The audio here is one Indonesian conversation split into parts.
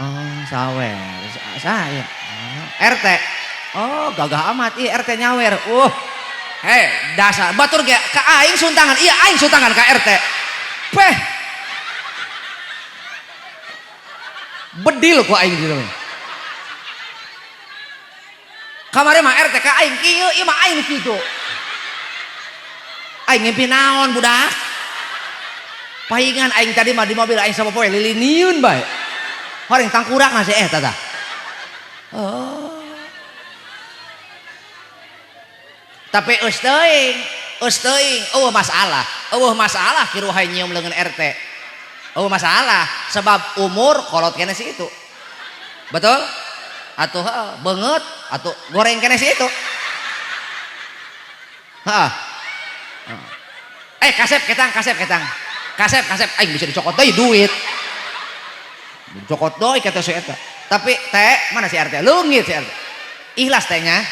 Oh, sawer. Saya. RT. Oh, gagah amat. Iya, RT nyawer. Dasar batur ge ka aing suntangan. Iya, aing suntangan ka RT. Peh. Bedil ku aing gitu. Kamari mah RT ka aing kieu, ieu mah aing kitu. Aing ngimpi naon budak? Paingan aing tadi mah di mobil aing sapopoe liliniun bae. Horeng tangkurak nasi tata. Oh. Tapi eus teuing, masalah kieu hayang nyium leungeun RT. Masalah sebab umur kolot kene si itu. Betul? Atuh beungeut, atuh goreng kene si itu. Heeh. Kasep ketang. Kasep aing bisa dicokot deui duit. Dicokot deui kata si eta. Tapi teh mana si RT? Leungit si RT. Ikhlas tehnya.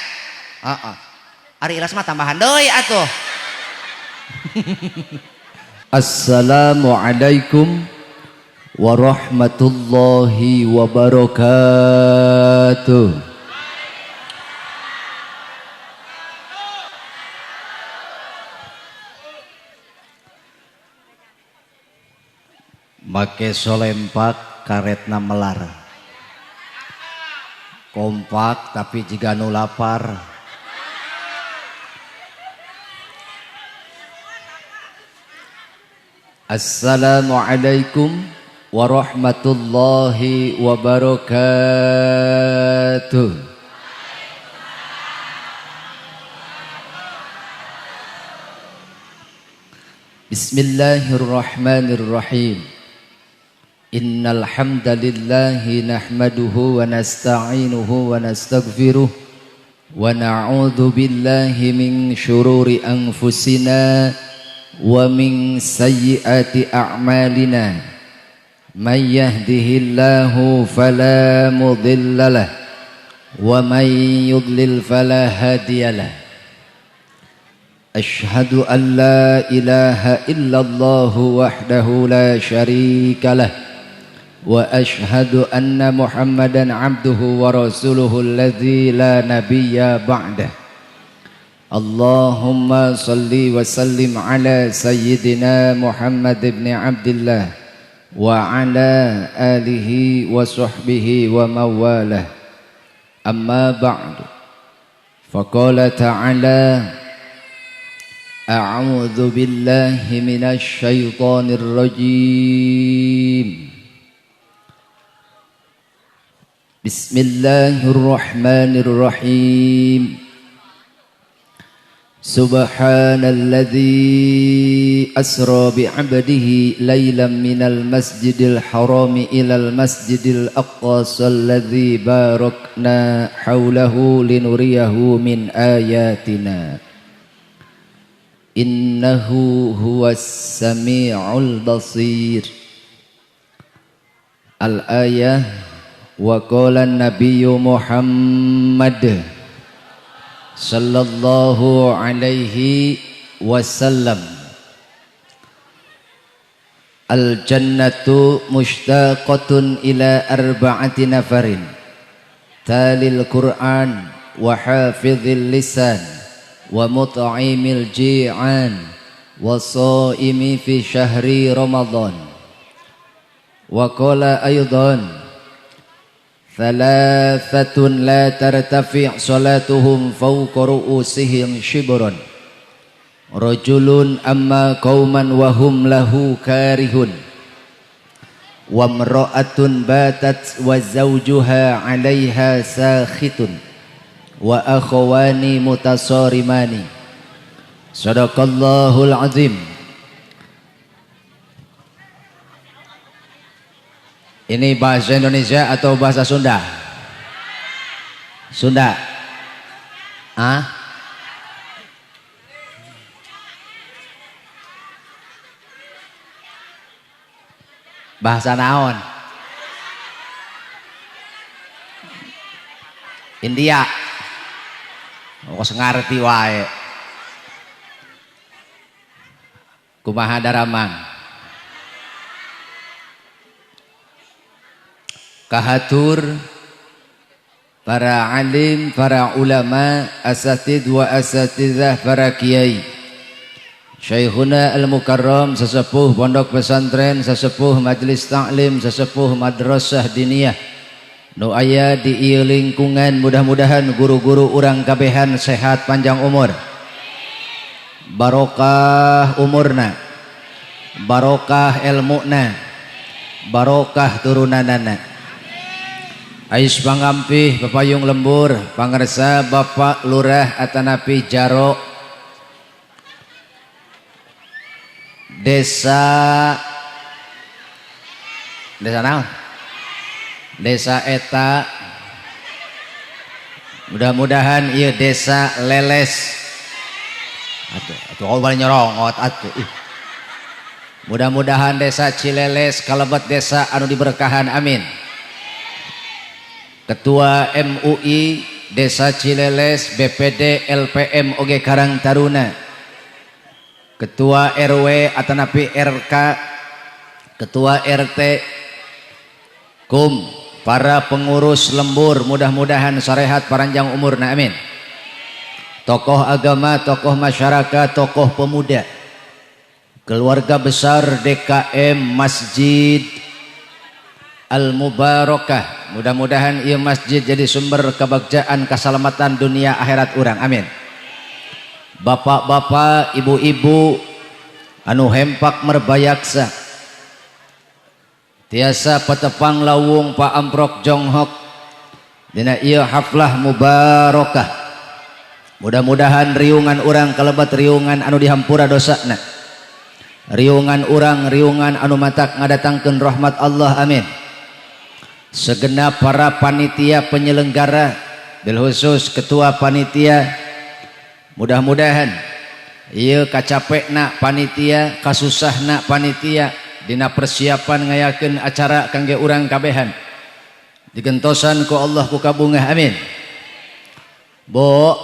Heeh. Ari ikhlas mah tambahan deui atuh. Assalamualaikum warahmatullahi wabarakatuh. Make solempak karetna melar. Kompak tapi jika nu lapar. Assalamualaikum warahmatullahi wabarakatuh. Bismillahirrahmanirrahim. Innal hamdalillahi nahmaduhu wa nasta'inuhu wa nastaghfiruh wa na'udzu billahi min syururi anfusina wa min sayyiati a'malina. May yahdihillahu fala mudhillalah wa may yudlil fala hadiyalah. Ashhadu an la ilaha illallah wahdahu la syarika lah wa ashhadu anna Muhammadan abduhu wa rasuluhu alladzi la nabiyya ba'dah. Allahumma salli wa sallim ala sayyidina Muhammad ibn Abdillah wa ala alihi wa sahbihi wa mawalah. Amma ba'du. Faqala ta'ala a'udzu billahi minasy syaithanir rajim. Bismillahirrahmanirrahim. Subhanalladzi asra bi'abdihi laylan minal masjidil harami ilal masjidil aqsa alladzi barakna haulahu linuriyahu min ayatina. Innahu huwas sami'ul basir. Al-ayah. Wa qala an-nabiyyu Muhammad sallallahu alaihi wasallam, al-jannatu mushtaqatun ila arba'ati nafarin, talil Qur'an wa hafizil lisan wa mut'imil ji'an wa shaimi fi syahri Ramadan. Wa qala aydan thalathatun la tartafi' salatuhum fawqa ru'usihim shibran, rajulun amma qauman wa hum lahu karihun, wa imra'atun batat wa zawjuha 'alaiha sakhitun, wa akhawani mutasarimani. Sadaqallahul azim. Ini bahasa Indonesia atau bahasa Sunda? Sunda. Bahasa naon? India. Kos ngarti wae. Kumaha daramang. kahatur para alim, para ulama, asatid wa asatidzah, para kiai, Syekhuna al-Mukarram, sesepuh pondok pesantren, sesepuh majelis taklim, sesepuh madrasah diniyah nu aya di ieu lingkungan. Mudah-mudahan guru-guru urang kabehan sehat panjang umur, barokah umurna, barokah ilmuna, barokah turunanana. Ais pangampih pepayung lembur pangarsa Bapak Lurah Atanapi Jaro desa naon? Desa eta, mudah-mudahan ieu desa leles atuh balik nyorongot atuh. Mudah-mudahan desa Cileles kalebet desa anu diberkahan, amin. Ketua MUI Desa Cileles, BPD LPM oge Karang Taruna, Ketua RW Atanapi RK, Ketua RT, KUM, para pengurus lembur, mudah-mudahan sarehat paranjang umurna, amin. Tokoh agama, tokoh masyarakat, tokoh pemuda, keluarga besar DKM Masjid Al-Mubarakah, mudah-mudahan ieu masjid jadi sumber kebagjaan keselamatan dunia akhirat urang, amin. Bapak-bapak, ibu-ibu anu hempak merbayaksa tiasa patepang lawung Pak Amprok Jonghok dina ieu haflah mubarakah. Mudah-mudahan riungan urang kalebet riungan anu dihampura dosana, riungan urang riungan anu matak ngadatangkeun rahmat Allah, amin. Segenap para panitia penyelenggara, bil khusus ketua panitia, mudah-mudahan ieu kacapekna panitia, kasusahna panitia dina persiapan ngayakeun acara kangge urang kabehan digentosan ku Allah ku kabungah, amin. Bo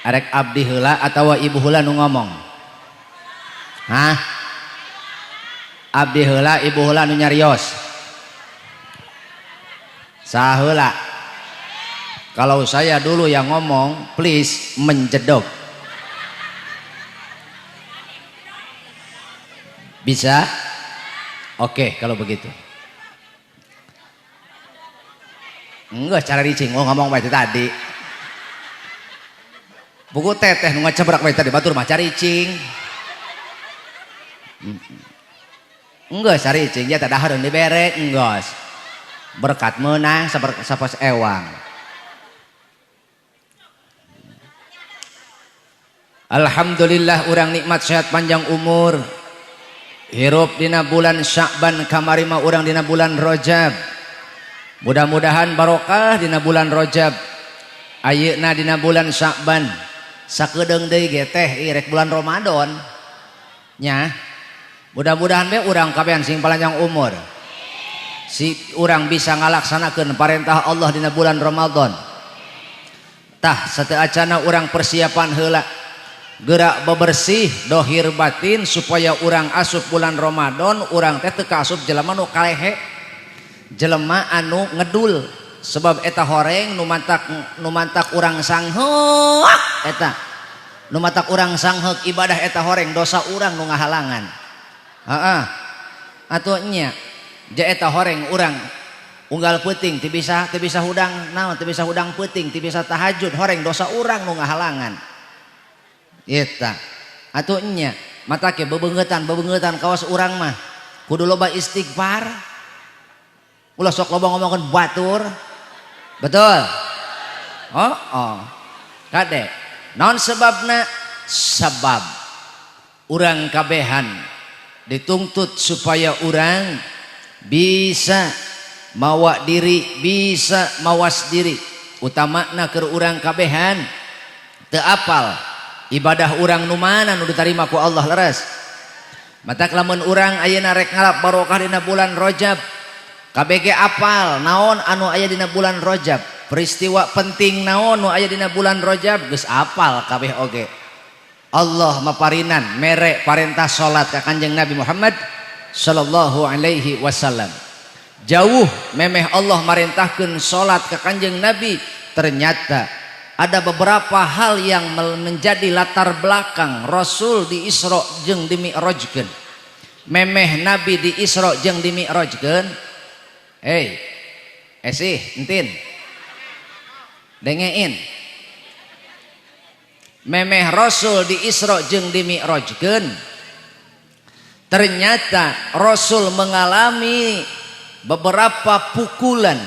arek abdi heula atawa ibu heula nu ngomong? Hah? Abdi heula, ibu heula nu nyarios? Saheula? Kalau saya dulu yang ngomong, please menjedok. Bisa? Oke, kalau begitu. Enggak, cara ricing, ngomong bae tadi. Buku teteh nu ngacebrak bae tadi batur mah caricing. Enggak saricing, ya tak dahar diberek, enggak. Berkat menang sapos ewang. Alhamdulillah urang nikmat sehat panjang umur. Hirup dina bulan Sya'ban kamari mah urang dina bulan Rajab. Mudah-mudahan barokah dina bulan Rajab. Ayeuna dina bulan Sya'ban. Sakedeung deui ge teh rek bulan Ramadan. Nya. Mudah-mudahan be urang kabehan sing panjang umur. Si urang bisa ngalaksanakeun parentah Allah dina bulan Ramadan. Tah sateacana urang persiapan heula gerak bebersih dohir batin supaya urang asup bulan Ramadan urang teh teu kaasup jelema nu kalehe, jelema anu ngedul. Sebab eta horeng nu mantak urang sangheuk eta. Nu mantak urang sangheuk ibadah eta horeng dosa urang nu ngahalangan. Atuh nya ja eta horeng urang unggal peuting teu bisa hudang naon, teu bisa hudang peuting, teu bisa tahajud horeng dosa urang nu ngahalangan. Eta atuh nya mata ke bebeungetan kawas urang mah kudu loba istighfar. Ulah sok loba ngomongkeun batur. Betul? Kade naon sebabna? Sabab urang kabehan dituntut supaya urang bisa mawa diri, bisa mawas diri. Utamana keur urang kabehan teu apal ibadah urang nu mana nu ditarima ku Allah leres. Matak lamun urang ayeuna rek ngalap barokah dina bulan Rajab, KBG apal naon anu aya dina bulan Rajab, peristiwa penting naon nu aya dina bulan Rajab geus apal kabeh oge. Allah maparinan mere parentah salat ka Kanjeng Nabi Muhammad sallallahu alaihi wasallam. Jauh memeh Allah merintahkan salat ke Kanjeng Nabi, ternyata ada beberapa hal yang menjadi latar belakang Rasul di Isra jeung di Mi'rajkeun. Memeh Nabi di Isra jeung di Mi'rajkeun. Sih entin dengein, memeh Rasul di Isra jeung di Mi'rajkeun, ternyata Rasul mengalami beberapa pukulan,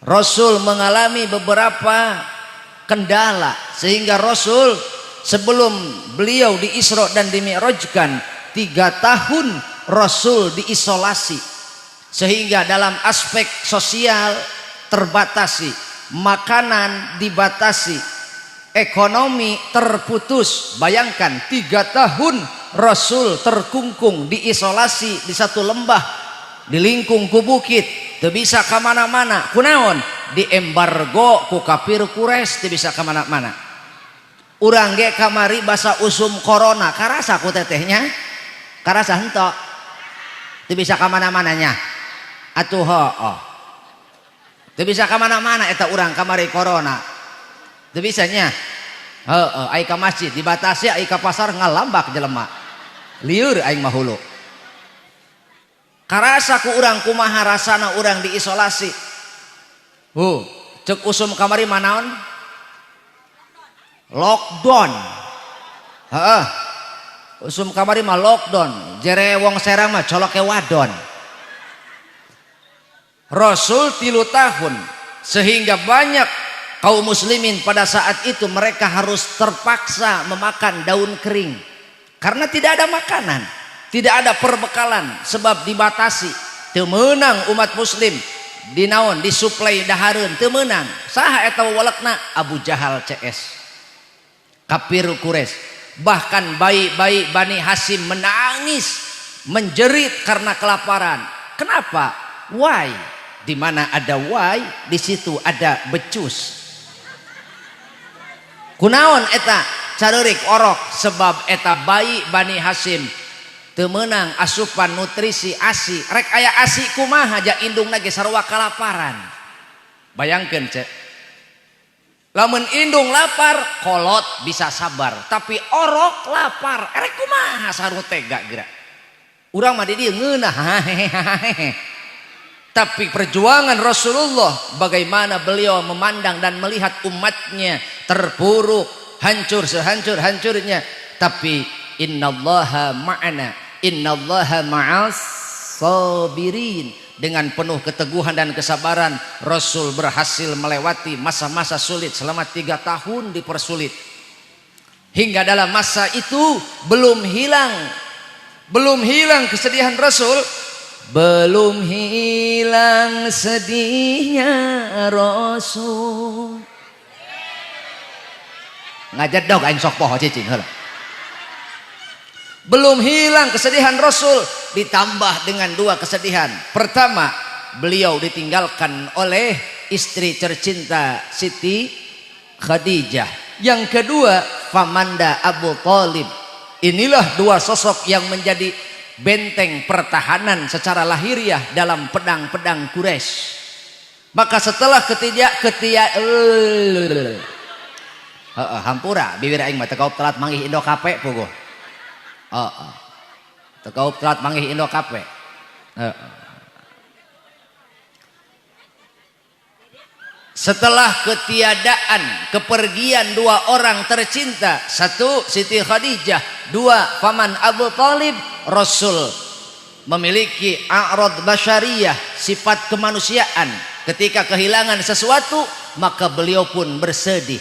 Rasul mengalami beberapa kendala, sehingga Rasul sebelum beliau di Isra dan di Mi'rajkan 3 tahun Rasul diisolasi, sehingga dalam aspek sosial terbatasi, makanan dibatasi, ekonomi terputus. Bayangkan 3 tahun Rasul terkungkung diisolasi di satu lembah, dilingkung ku bukit, teu bisa kemana-mana. Kunaon? Di embargo ku kafir Quraisy, teu bisa kemana-mana. Urang ge kamari basa usum corona, karasa ku tetehnya, karasa henteu, teu bisa kemana-mananya. Atuh teu bisa kemana-mana eta urang kamari corona, teu bisanya. Ai ka masjid dibatasi, ai ka pasar ngalambak jelema, lieur aing mah hulu. Karasa ku urang kumaha rasana urang diisolasi. Cek usum kamari manaon? Lockdown. Usum kamari mah lockdown, jere wong serang mah coloke wadon. Rasul 3 tahun, sehingga banyak kaum muslimin pada saat itu mereka harus terpaksa memakan daun kering karena tidak ada makanan, tidak ada perbekalan, sebab dibatasi. Teu meunang umat muslim dinaon disuplai dahareun, teu meunang. Saha eta walekna? Abu Jahal CS, kafir Quraisy. Bahkan bayi-bayi Bani Hasyim menangis, menjerit karena kelaparan. Kenapa? Why? Di mana ada why, di situ ada becus. Kunaon eta? Carurik orok, sebab eta bayi Bani Hasyim teu meunang asupan nutrisi ASI. Rek aya ASI kumaha ja indungna ge sarua kalaparan. Bayangkeun cek, lamun indung lapar kolot bisa sabar, tapi orok lapar erek kumaha saru tega geura. Urang mah di dieu ngeunah hehehe. Tapi perjuangan Rasulullah, bagaimana beliau memandang dan melihat umatnya terpuruk, hancur sehancur-hancurnya, tapi innallaha ma'ana, innallaha ma'as sabirin. Dengan penuh keteguhan dan kesabaran, Rasul berhasil melewati masa-masa sulit selama 3 tahun dipersulit. Hingga dalam masa itu belum hilang kesedihan Rasul. Belum hilang sedihnya Rasul. Ngajedog aing sok poho cicing heula. Belum hilang kesedihan Rasul, ditambah dengan 2 kesedihan. Pertama, beliau ditinggalkan oleh istri tercinta Siti Khadijah. Yang kedua, Famanda Abu Thalib. Inilah 2 sosok yang menjadi benteng pertahanan secara lahiriah dalam pedang-pedang Quraisy. Maka setelah hampura bibir aing mah teu kaup telat manggih Indo Kape puguh. Teu kaup telat manggih Indo Kape. Setelah ketiadaan, kepergian 2 orang tercinta, 1 Siti Khadijah, 2 Paman Abu Thalib, Rasul memiliki a'rad basyariyah, sifat kemanusiaan. Ketika kehilangan sesuatu, maka beliau pun bersedih,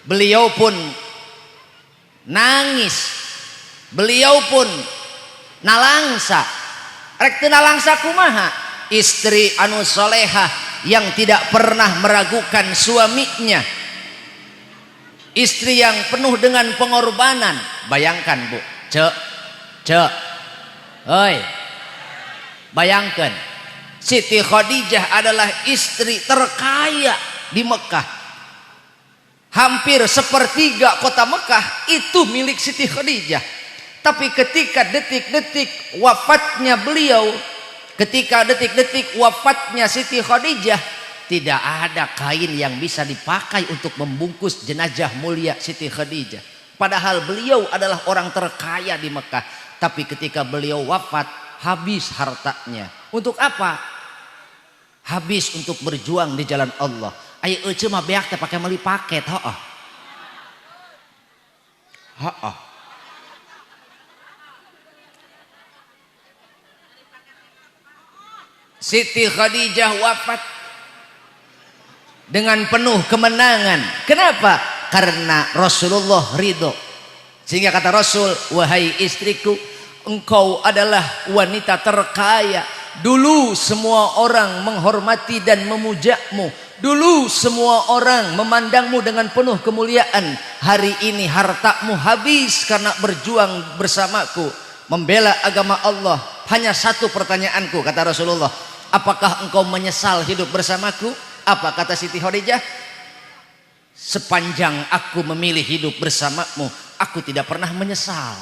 beliau pun nangis, beliau pun nalangsa. Rek teu nalangsa kumaha? Istri anu solehah yang tidak pernah meragukan suaminya, istri yang penuh dengan pengorbanan. Bayangkan Bu, bayangkan, Siti Khadijah adalah istri terkaya di Mekah. Hampir 1/3 kota Mekah itu milik Siti Khadijah. Tapi ketika detik-detik wafatnya beliau, ketika detik-detik wafatnya Siti Khadijah, tidak ada kain yang bisa dipakai untuk membungkus jenazah mulia Siti Khadijah. Padahal beliau adalah orang terkaya di Mekah. Tapi ketika beliau wafat, habis hartanya. Untuk apa? Habis untuk berjuang di jalan Allah. Ayo ece mah beak teh pakai meli paket, heeh. Heeh. Siti Khadijah wafat dengan penuh kemenangan. Kenapa? Karena Rasulullah ridho. Sehingga kata Rasul, wahai istriku, engkau adalah wanita terkaya. Dulu semua orang menghormati dan memujamu. Dulu semua orang memandangmu dengan penuh kemuliaan. Hari ini hartamu habis karena berjuang bersamaku, membela agama Allah. Hanya satu pertanyaanku, kata Rasulullah, apakah engkau menyesal hidup bersamaku? Apa kata Siti Khadijah? Sepanjang aku memilih hidup bersamamu, aku tidak pernah menyesal.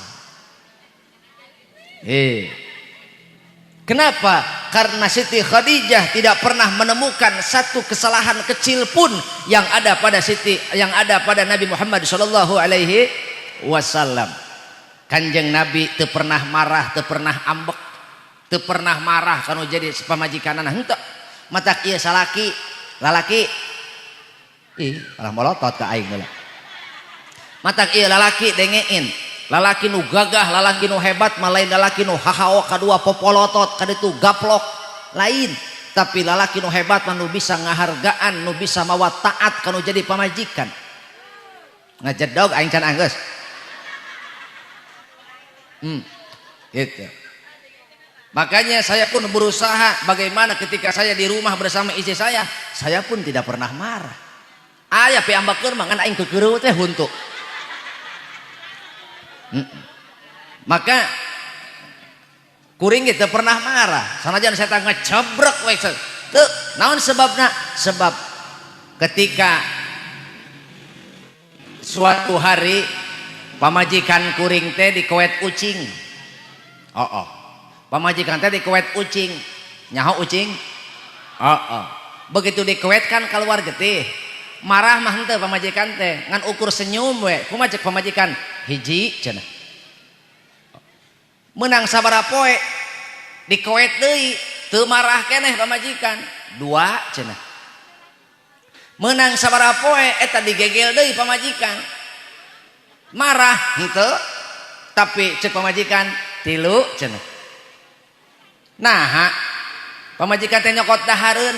Kenapa? Karena Siti Khadijah tidak pernah menemukan satu kesalahan kecil pun yang ada pada Nabi Muhammad sallallahu alaihi wasallam. Kanjeng Nabi teu pernah marah, teu pernah ambek, teu pernah marah kanu jadi pamajikanana henteu. Matak ieu salaki, lalaki. Alah molotot ka aing heula. Matak ieu lalaki dengein. Lalaki nu gagah, lalaki nu hebat, malain lalaki nu hahao kadua popolotot, kaditu gaplok lain. Tapi lalaki nu hebat nu bisa ngahargaan, nu bisa mawa taat kanu jadi pamajikan. Ngajedog aing can anggeus. Gitu. Makanya saya pun berusaha bagaimana ketika saya di rumah bersama istri saya pun tidak pernah marah. Aya piambakeun mah ngan aing kekeureuh teh huntu. Maka kuring kita pernah marah sanajan saya ngecebrek we teu naon sebabna? Sebab ketika suatu hari pamajikan kuring teh dikoet ucing. Pamajikan teh dikoet ucing. Nyaho ucing? Begitu dikoet kan keluar getih. Marah mah henteu pamajikan teh, ngan ukur senyum we. Kumaha cek pamajikan? Hiji cenah. Menang sabaraha poe dikoet deui, teu marah keneh pamajikan. 2 cenah. Menang sabaraha poe eta digegel deui pamajikan. Marah henteu, tapi cek pamajikan 3 cenah. Nah, pamajikan teh nyokot dahareun.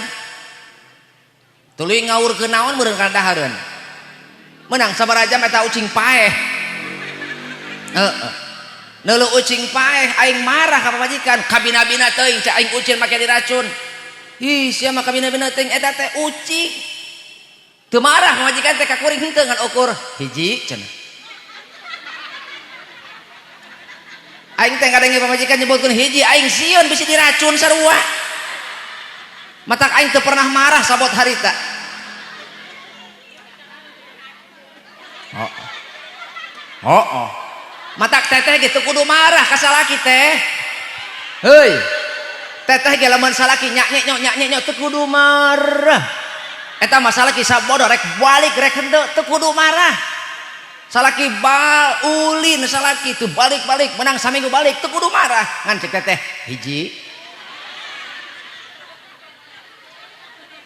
Tuluy ngawur ke naon meureun kana dahareun. Menang sabaraha jam eta ucing paeh. Neuleuh ucing paeh aing marah ka pamajikan, kabina-bina teuing cak aing ucing make diracun. Ih, sia mah kabina-bina teuing eta teh ucing. Teu marah pamajikan teh ka kuring henteu ngan ukur hiji cenah. Aing teh ngadengi pamajikan nyebutkeun hiji, aing sieun bisi diracun sarua. Matak aing teu pernah marah sabot harita. Matak teteh gitu kudu marah ka salaki teh. Heuy. Teteh ge lamun salaki nyak teu kudu marah. Eta masalah kisah bodoh rek balik rek henteu teu kudu marah. Salaki ulin salaki teu balik-balik menang saminggu balik teu kudu marah. Ngan cek teteh hiji.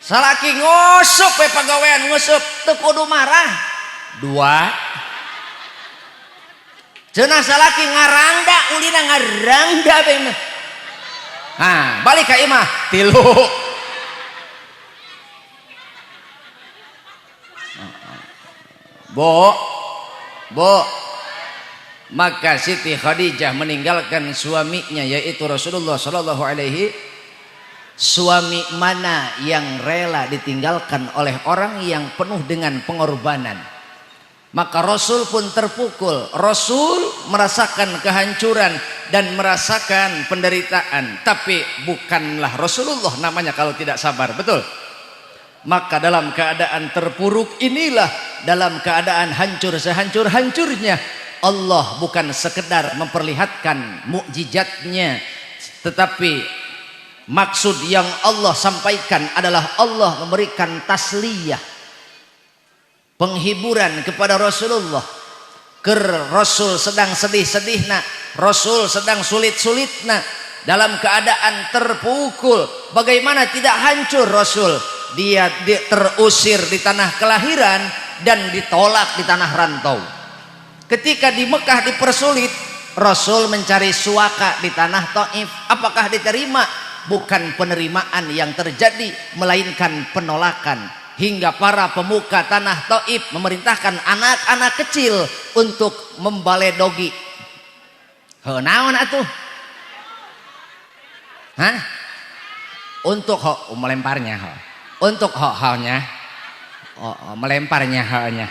Salaki ngosok we pagawean ngosok teu kudu marah. 2. Cenah salaki ngarangda ulina ngarangda bae mah. Nah, balik ka imah 3. Bo. Maka Siti Khadijah meninggalkan suaminya yaitu Rasulullah sallallahu alaihi. Suami mana yang rela ditinggalkan oleh orang yang penuh dengan pengorbanan? Maka Rasul pun terpukul. Rasul merasakan kehancuran dan merasakan penderitaan, tapi bukanlah Rasulullah namanya kalau tidak sabar, betul? Maka dalam keadaan terpuruk inilah, dalam keadaan hancur sehancur-hancurnya, Allah bukan sekedar memperlihatkan mukjizatnya, tetapi maksud yang Allah sampaikan adalah Allah memberikan tasliyah, penghiburan kepada Rasulullah. Rasul sedang sedih-sedihna, Rasul sedang sulit-sulitna, dalam keadaan terpukul. Bagaimana tidak hancur Rasul? Dia terusir di tanah kelahiran dan ditolak di tanah rantau. Ketika di Mekah dipersulit, Rasul mencari suaka di tanah Taif. Apakah diterima? Bukan penerimaan yang terjadi, melainkan penolakan. Hingga para pemuka tanah Taif memerintahkan anak-anak kecil untuk membaledogi. Naon atuh? Hah? Untuk melemparnya. Untuk nya. Melemparnya nya.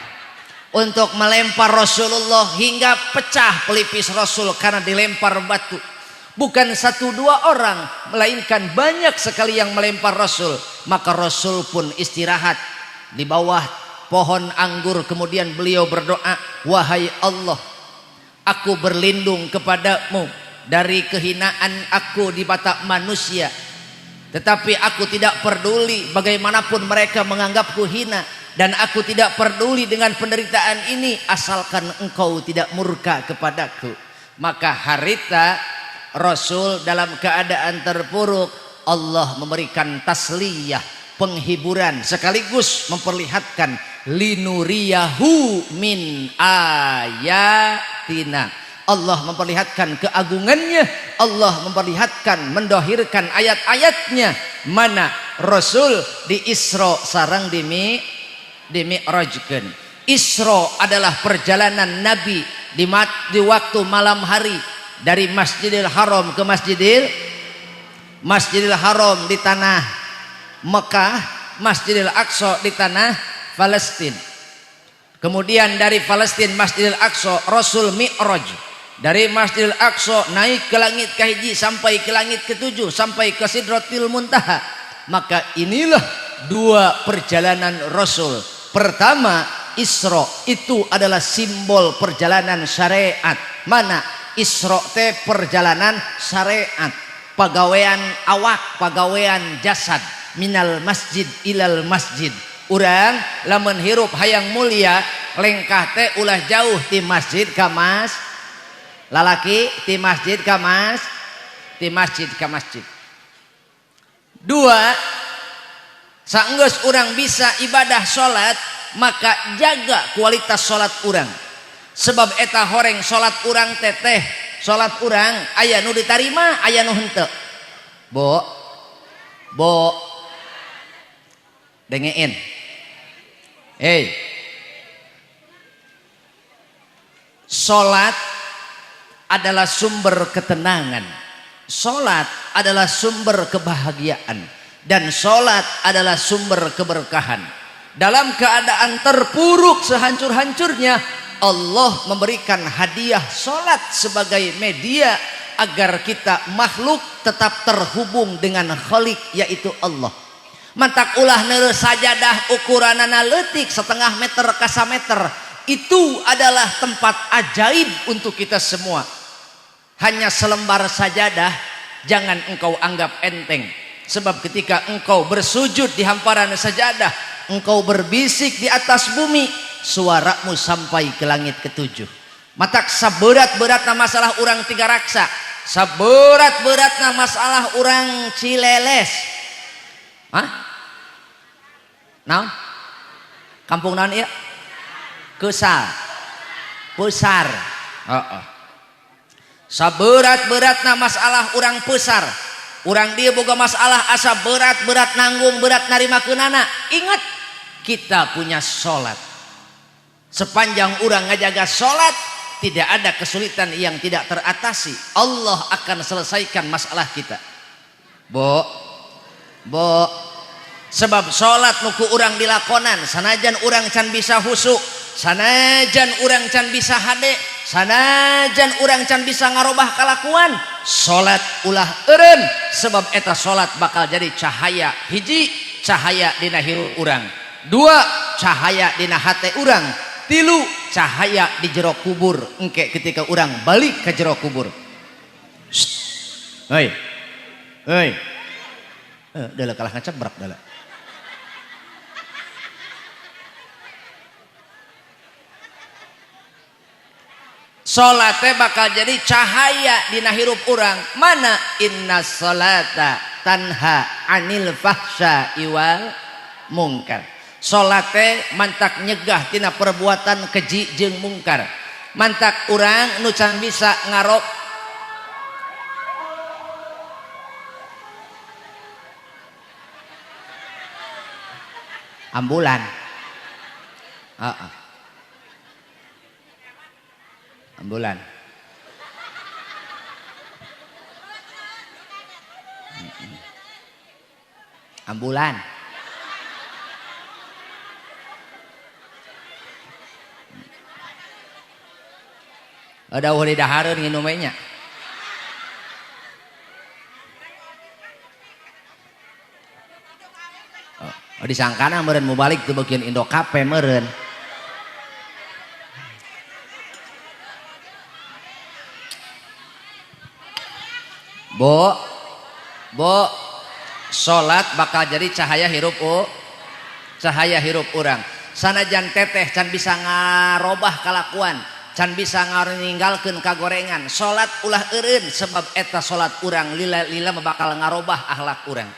Untuk melempar Rasulullah hingga pecah pelipis Rasul karena dilempar batu. Bukan 1-2 orang, melainkan banyak sekali yang melempar Rasul. Maka Rasul pun istirahat di bawah pohon anggur. Kemudian beliau berdoa, wahai Allah, aku berlindung kepadamu dari kehinaan aku di mata manusia. Tetapi aku tidak peduli bagaimanapun mereka menganggapku hina. Dan aku tidak peduli dengan penderitaan ini, asalkan engkau tidak murka kepadaku. Maka harita Rasul dalam keadaan terpuruk, Allah memberikan tasliyah, penghiburan, sekaligus memperlihatkan linuriyahu min ayatina. Allah memperlihatkan keagungannya, Allah memperlihatkan, mendohirkan ayat-ayatnya. Mana Rasul di Isra sareng di Mi'rajkeun. Isra adalah perjalanan Nabi di waktu malam hari dari Masjidil Haram ke Masjidil Haram di tanah Mekah, Masjidil Aqsa di tanah Palestina. Kemudian dari Palestina Masjidil Aqsa Rasul Mi'raj. Dari Masjidil Aqsa naik ke langit ke-1 sampai ke langit ke-7 sampai ke Sidratil Muntaha. Maka inilah 2 perjalanan Rasul. Pertama, Isra itu adalah simbol perjalanan syariat. Mana Isra teh perjalanan syariat, pagawean awak, pagawean jasad, minal masjid ilal masjid. Urang lamun hirup hayang mulia, lengkah teh ulah jauh ti masjid ka mas. Lalaki ti masjid ka mas, ti masjid ka masjid. 2, saenggeus urang bisa ibadah salat, maka jaga kualitas salat urang. Sebab eta horeng salat urang teteh, salat urang aya nu ditarima, aya nu henteu. Bo dengein. Salat adalah sumber ketenangan. Salat adalah sumber kebahagiaan dan salat adalah sumber keberkahan. Dalam keadaan terpuruk sehancur-hancurnya, Allah memberikan hadiah salat sebagai media agar kita makhluk tetap terhubung dengan Khalik, yaitu Allah. Mantak ulah neureuh sajadah ukuranana leutik 1/2 meter ka 1 meter. Itu adalah tempat ajaib untuk kita semua. Hanya selembar sajadah jangan engkau anggap enteng. Sebab ketika engkau bersujud di hamparan sajadah, engkau berbisik di atas bumi, suaramu sampai ke langit ke-7. Matak saberat-beratna masalah urang 3 raksa, saberat-beratna masalah urang Cileles. Naon? Kampung naon ieu? Kesal. Pusar. Saberat-beratna masalah urang pusar. Urang dia boga masalah asa berat-berat nanggung, berat narimakeunana. Ingat, kita punya salat. Sepanjang urang ngajaga salat, tidak ada kesulitan yang tidak teratasi. Allah akan selesaikan masalah kita. Bo, sebab salat nuku urang dilakonan, sanajan urang can bisa husuk, sanajan urang can bisa hade, sanajan urang can bisa ngarobah kalakuan, salat ulah eureun. Sebab eta salat bakal jadi cahaya. Hiji, cahaya dina hirup urang. 2, cahaya dina hate urang. 3, cahaya di jero kubur engke ketika orang balik ke jero kubur. Hei hei dalah kalah ngacebrak dalah. Salat teh bakal jadi cahaya dina hirup urang. Mana inna salata tanha anil fahsya'i wal mungkar. Salat teh mantak nyegah tina perbuatan keji jeung mungkar. Mantak urang nu can bisa ngarok ambulan. Ambulan. Ambulan. Ada uhli dahareun nginum we nya. Disangkana meureun mau balik teu bagian Indo Cafe meureun. Bo, salat bakal jadi cahaya hirup urang. Sanajan teteh can bisa ngarobah kalakuan, can bisa ninggalkeun kagorengan. Salat ulah eureun sebab eta salat urang lila bakal ngarobah akhlak urang.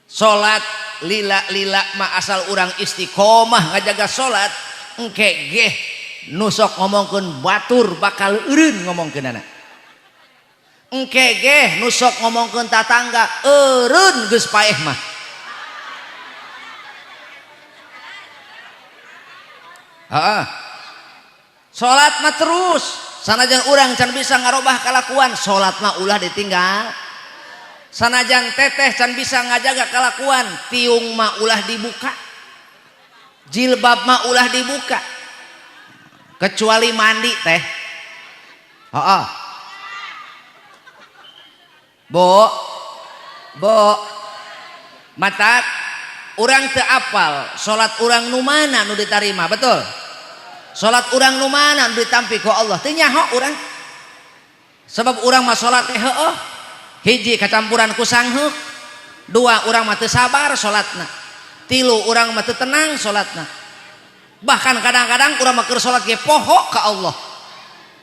Salat lila mah asal urang istiqomah ngajaga salat engke geh nu sok ngomongkeun batur bakal eureun ngomongkeunana. Engke ge nu sok ngomongkeun tatangga eureun geus paeh mah. Salat mah terus sanajan urang can bisa ngarobah kalakuan, salat mah ulah ditinggal. Sanajan teteh can bisa ngajaga kalakuan, tiung mah ulah dibuka. Jilbab mah ulah dibuka. Kecuali mandi teh. Bo matak urang teu apal salat urang nu mana nu ditarima, betul? Salat urang nu mana nu ditampi ku Allah teu nyaho urang. Sebab urang mah salat teh heueuh. Hiji kacampuran ku sangheuk, dua urang mah teu sabar salatna, tilu urang mah teu tenang salatna. Bahkan kadang-kadang urang mah keur salat ge poho ka Allah.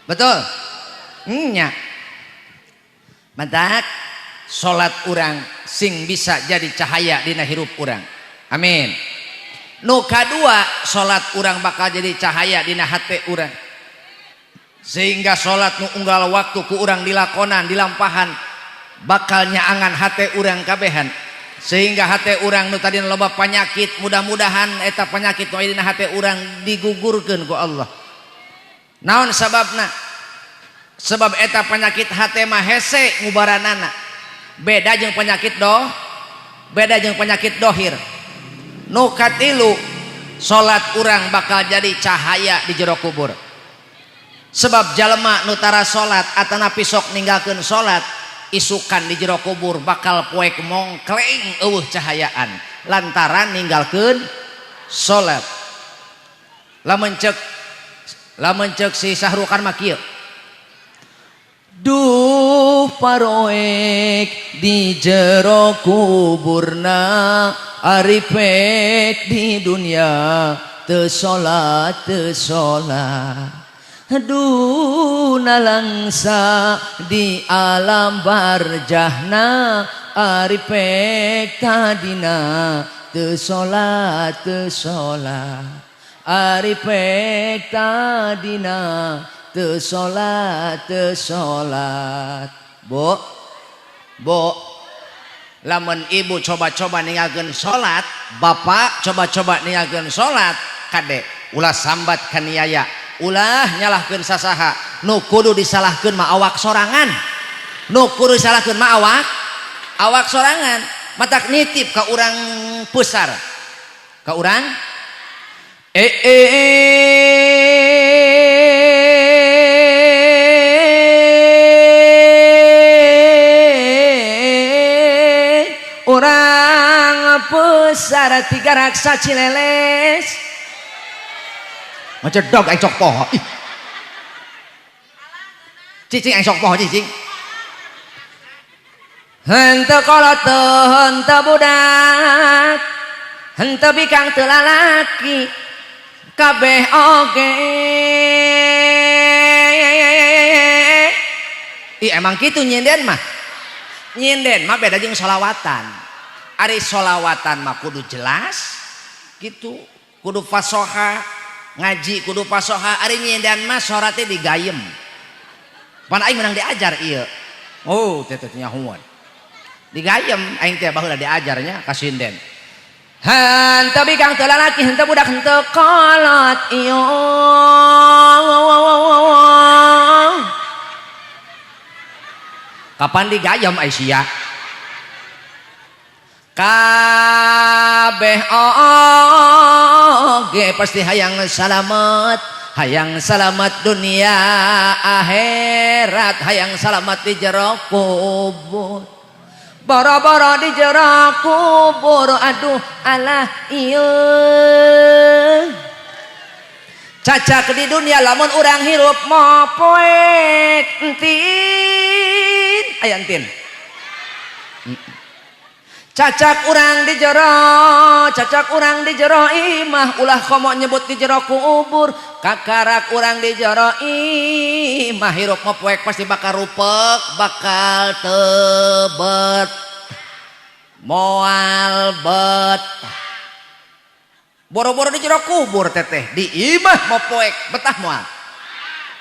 Betul? Nya. Mantak salat urang sing bisa jadi cahaya dina hirup urang. Amin. Nu kadua salat urang bakal jadi cahaya dina hate urang. Sehingga salat nu unggal waktu ku urang dilakonan dilampahan bakal nyaangan hate urang kabehan. Sehingga hate urang nu tadi loba penyakit mudah-mudahan eta penyakit nu aya dina hate urang digugurkeun ku Allah. Naon sababna? Sebab eta penyakit hate mah hese ngubaranana. Beda jeung penyakit dohir. Nu katilu salat urang bakal jadi cahaya di jero kubur. Sebab jalema nu tara salat atanapi sok ninggalkeun salat isukan di jero kubur bakal poek mongkleng eueuh cahayaan lantaran ninggalkeun salat. Lamun ceuk si Sahrukan mah kieu. Duh paroek di jero kuburna ari pek di dunia teu salat duh nalangsa di alam barjahna ari pek tadina teu salat ari pek tadina teu salat. Bo lamun ibu coba-coba ninggalkeun salat, bapak coba-coba ninggalkeun salat, kade ulah sambat kaniaya, ulah nyalahkeun sasaha. Nu kudu disalahkeun mah awak sorangan. Awak sorangan. Matak nitip ka urang pusar. Ka urang orang pesara tiga raksa Cileles ngecedog aing sok poho. Ih. Cicing aing sok poho cicing. Henteu kolot teu henteu budak, henteu bikang teu lalaki, kabeh oge. Ih emang kitu nyinden mah. Nyinden mah beda jeung sholawatan. Ari sholawatan mah kudu jelas gitu, kudu fasoha, ngaji kudu fasoha. Ari nyinden mah soratnya digayem. Pan aing menang diajar ieu. Oh, teh teh nyahuan. Digayem aing teh baheula diajarnya ka sinden. Henteu bikang teu lalaki, henteu budak, henteu kolot ieu. Kapan digayem Aisyah? Kabeh oge pasti hayang salamet dunia akhirat, hayang salamet di jero kubur. Boro-boro di jero kubur, aduh alah ieu. Cacak di dunia lamun urang hirup mopoek entin aya entin. Cacak urang di jero imah ulah komo nyebut di jero kubur. Kakarak urang di jero imah hirup mopoek pasti bakal rupek, bakal tebet moal bet. Boro-boro di jero kubur teteh di imah mopoek betah moal.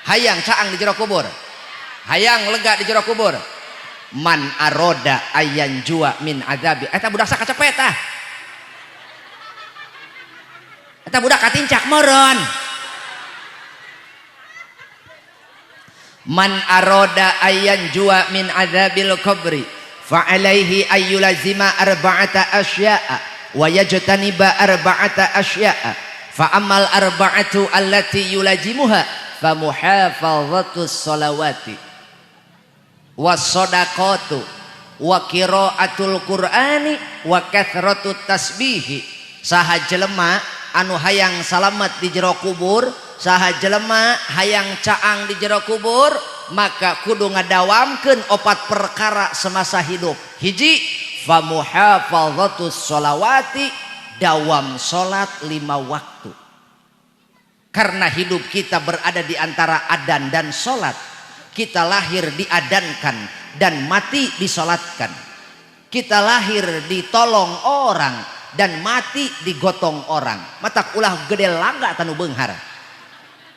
Hayang caang di jero kubur, hayang lega di jero kubur. Man aroda ayan jua min adabi. Eta budak sakacepet tah. Eta budak katincak moron. Man aroda ayan jua min adabil kubri fa alaihi ayyulazima arba'ata asya'a wa yajtaniba arba'ata asya'a fa amal arba'atu allati yulajimuha fa muhafadhatus sholawati was shadaqatu wa qiraatul qur'ani wa kathratut tasbihi. Saha jelema anu hayang salamet di jero kubur, saha jelema hayang caang di jero kubur, maka kudu ngadawamkeun 4 perkara semasa hidup. Hiji, fa muhafadhatus sholawati, dawam salat 5 waktu. Karena hidup kita berada di antara adzan dan salat. Kita lahir diadankan dan mati disolatkan. Kita lahir ditolong orang dan mati digotong orang. Matak ulah gede laga tanu beunghar,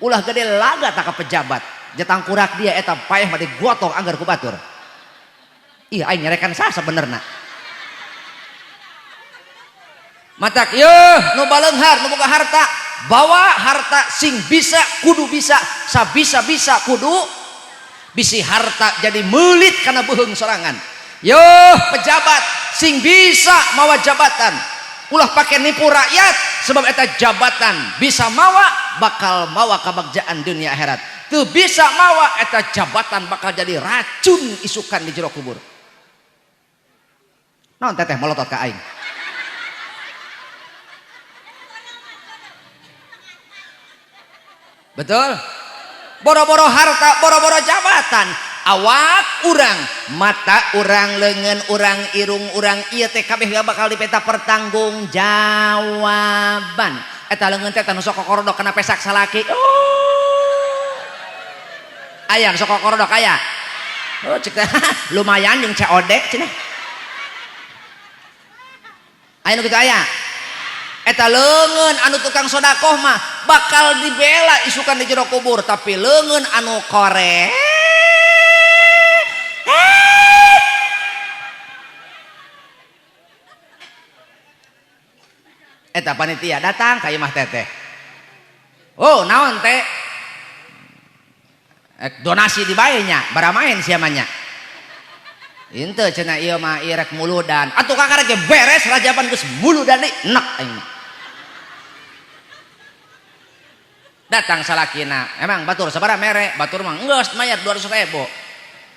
ulah gede laga tak ka pejabat, jatang kurak dia eta payah mah digotong anggar ku batur. Ih aing nyerekan sah sebenerna. Matak yeuh nu baleunghar nu boga harta, bawa harta sing bisa kudu bisa, sabisa-bisa kudu bisi harta jadi melit karena beheung sorangan. Yo pejabat sing bisa mawa jabatan ulah pakai nipu rakyat, sebab eta jabatan bisa mawa bakal mawa kabagjaan dunia akhirat. Teu bisa mawa eta jabatan bakal jadi racun isukan di jero kubur. Naon teteh molotot ka aing? Betul? Boro-boro harta, boro-boro jabatan, awak urang, mata urang, leungeun urang, irung urang, ieu teh kabeh bakal dipeta pertanggung jawaban. Eta leungeun teh tanu sok korodok kana pesak salaki. Aya sok korodok aya. Oh cek teh lumayan jeung COD cenah. Aya nu kitu aya. Eta leungeun anu tukang sodakoh mah bakal dibela isukan di jero kubur, tapi leungeun anu korek eta panitia datang ka imah teteh. Oh naon teh? Donasi dibae nya, baramaen sia mah nya. Henteu cenah ieu mah ieu rek muludan. Atuh kakak ge beres rajaban geus muludan deui enak aing. Datang salakina, emang batur sabaraha mere? Batur mah geus mayar 200.000.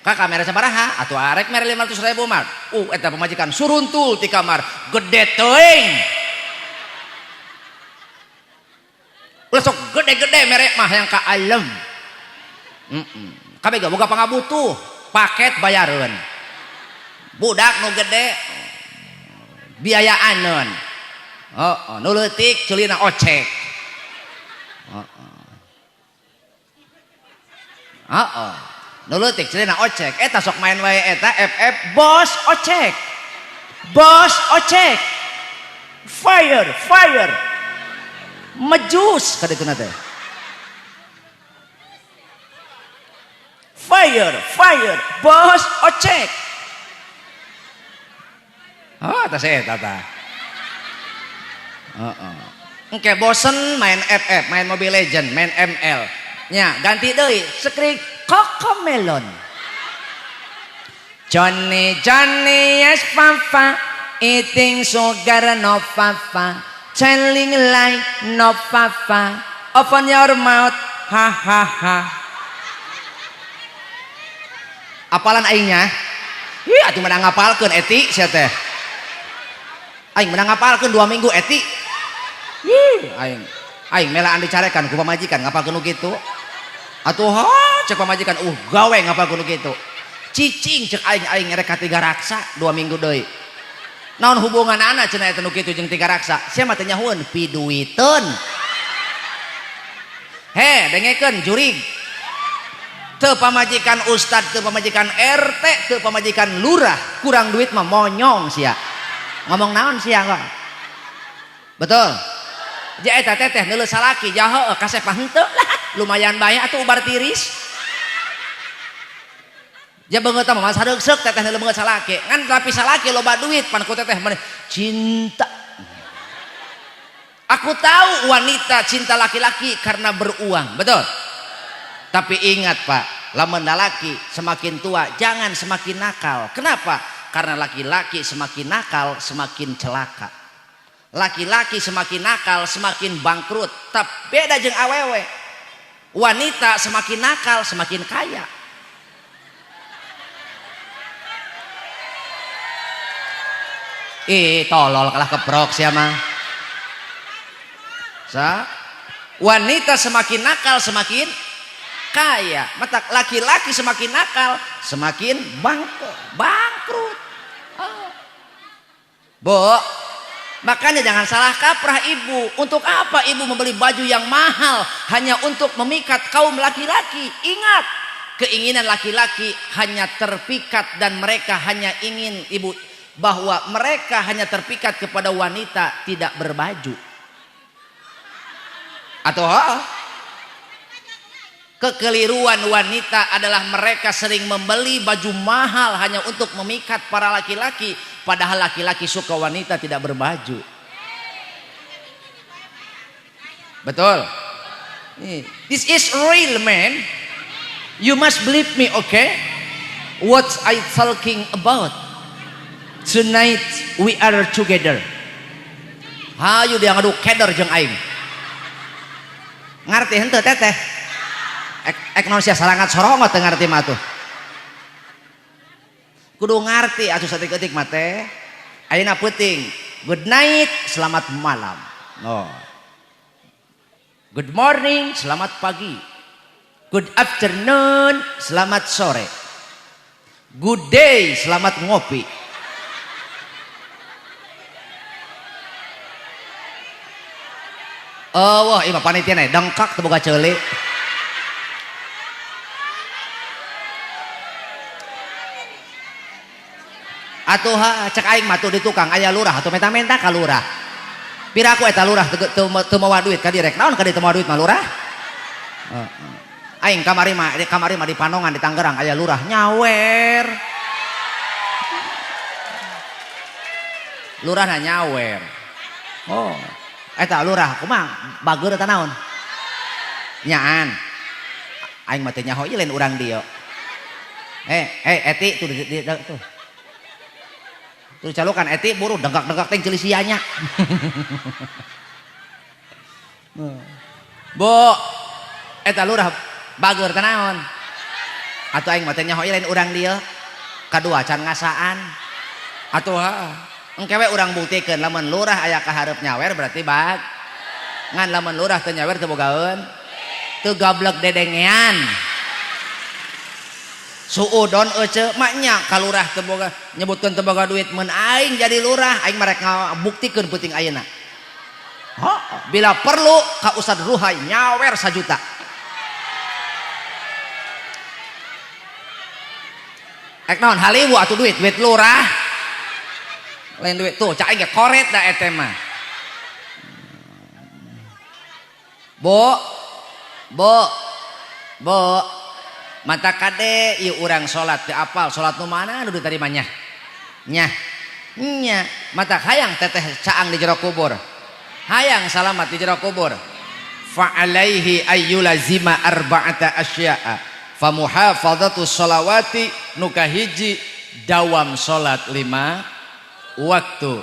Kakak mere sabaraha? Atuh arek mere 500.000 mah. Eta pemajikan suruntul ti kamar, gede teuing. Ulah sok gede-gede merek mah yang ka alem. Kabeh gak boga pangabutuh, paket bayareun. Budak nu gede biayaaneun. Nu leutik ceulina ocek. Nu leutik ceulina ocek. Eta sok main wae eta FF bos ocek. Bos ocek. Fire, fire. Mejus kadituna teh. Fire, fire. Bos ocek. Tas eta tah. Engke bosen main FF, main Mobile Legend, main ML. Nya, ganti deui, skrik Cocomelon. Johnny, Johnny, yes papa, eating sugar no papa, telling lie no papa, open your mouth, ha ha ha. Apalan aingnya? Ih, atuh menang ngapalkeun Eti sia teh. Aing menang ngapalkeun 2 minggu Eti. Aing melaan dicarekan ku pamajikan ngapalkeun nu kitu. Atuh cek pamajikan gawe ngapalkeun nu kitu. Cicing cek aing rek ka Tiga Raksa 2 minggu deui. Naon hubunganana cenah eta nu kitu jeung Tiga Raksa? Sia mah teh nyahoeun piduiteun. Dengekeun jurig. Teu pamajikan ustad, teu pamajikan RT, teu pamajikan lurah, kurang duit mah monyong sia. Ngomong naon sia kok? Betul. Ja eta teteh neuleus salaki ja heueuh kasepah henteu lah lumayan bae atuh ubar tiris. Ja beungeut mah masa reuseuk teteh neuleus beungeut salaki. Ngan tapi salaki loba duit pan ku teteh mah cinta. Aku tahu wanita cinta laki-laki karena beruang, betul? Tapi ingat Pak, lamun lalaki semakin tua jangan semakin nakal. Kenapa? Karena laki-laki semakin nakal semakin celaka. Laki-laki semakin nakal semakin bangkrut. Tapi beda jeung awewe. Wanita semakin nakal semakin kaya. Tolol kalah keprok sia mah. Wanita semakin nakal semakin kaya. Mata laki-laki semakin nakal semakin bangkrut. Bu, makanya jangan salah kaprah ibu. Untuk apa ibu membeli baju yang mahal hanya untuk memikat kaum laki-laki? Ingat, keinginan laki-laki hanya terpikat dan mereka hanya ingin ibu bahwa mereka hanya terpikat kepada wanita tidak berbaju. Atau kekeliruan wanita adalah mereka sering membeli baju mahal hanya untuk memikat para laki-laki, padahal laki-laki suka wanita tidak berbaju. Betul? This is real, man. You must believe me, okay? What I talking about? Tonight we are together. Hayu dia ngadu keder jeung aing. Ngarti henteu teteh? Ek naon sia sarangat sorongot teu ngarti mah atuh. Kudu ngarti atuh saeutik-eutik mah teh. Ayeuna peuting. Good night, selamat malam. Good morning, selamat pagi. Good afternoon, selamat sore. Good day, selamat ngopi. Wah, ieu mah panitia nih dengkak teu boga ceuli. Atuh cek aing mah tuh di tukang aya lurah atuh menta-menta ka lurah. Piraku eta lurah teu mawa duit ka direk. Naon ka dieu teu mawa duit mah lurah? Aing kamari mah di Panongan di Tangerang aya lurah nyawer. Lurahna nyawer. Eta lurah kumaha bageur eta naon? Nyaan. Aing mah teh nyaho ieu lain urang dieu. Eti tuh. Tuh calokan Eti buru dengkak-dengkak teh ceuli sianya. Bu, eta lurah bageur teh naon? Atuh aing mah teh nyaho ieu lain urang dieu. Kadua can ngasaan. Atuh engke we urang buktikeun lamun lurah aya ka hareup nyawer berarti ngan lamun lurah teu nyawer teu bogaeun teu gablek dedengean suudon ece maknya kalurah teu boga nyebutkeun teu boga duit mun aing jadi lurah aing marek ngabuktikeun peuting ayeuna bila perlu ka Ustad Ruhai nyawer 1 juta ek naon haliwu atuh duit lurah lain duit tuh cak aing ge koret da eta mah bo mata kade ieu urang salat teu apal salat nu mana nu tadi mah nya mata hayang teteh caang di jero kubur hayang salamat di jero kubur fa alaihi ayyulazima arba'ata asya'a fa muhafadzatu sholawati nu kahiji dawam salat 5 waktu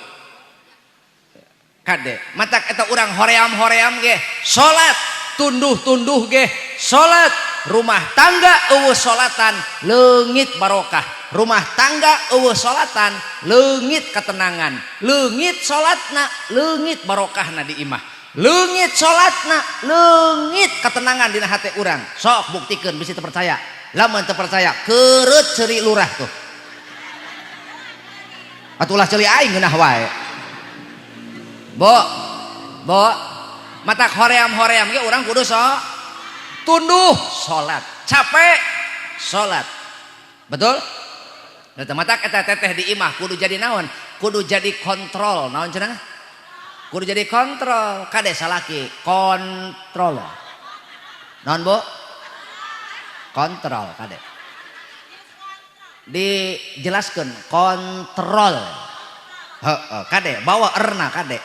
kade matak eta urang hoream ge salat tunduh ge salat rumah tangga eueuh salatan leungit barokah rumah tangga eueuh salatan leungit ketenangan leungit salatna leungit barokahna di imah leungit salatna leungit ketenangan dina hate urang sok buktikeun bisi teu percaya lamun teu percaya keureut ceuri lurah tuh atulah ceuli aing geunah wae bo matak hoream ge urang kudu tunduh salat capek salat betul eta matak eta teteh di imah kudu jadi naon kudu jadi kontrol naon cenah kudu jadi kontrol kade salaki kontrol naon bo kontrol kade dijelaskeun kontrol heeh kade bawa erna kade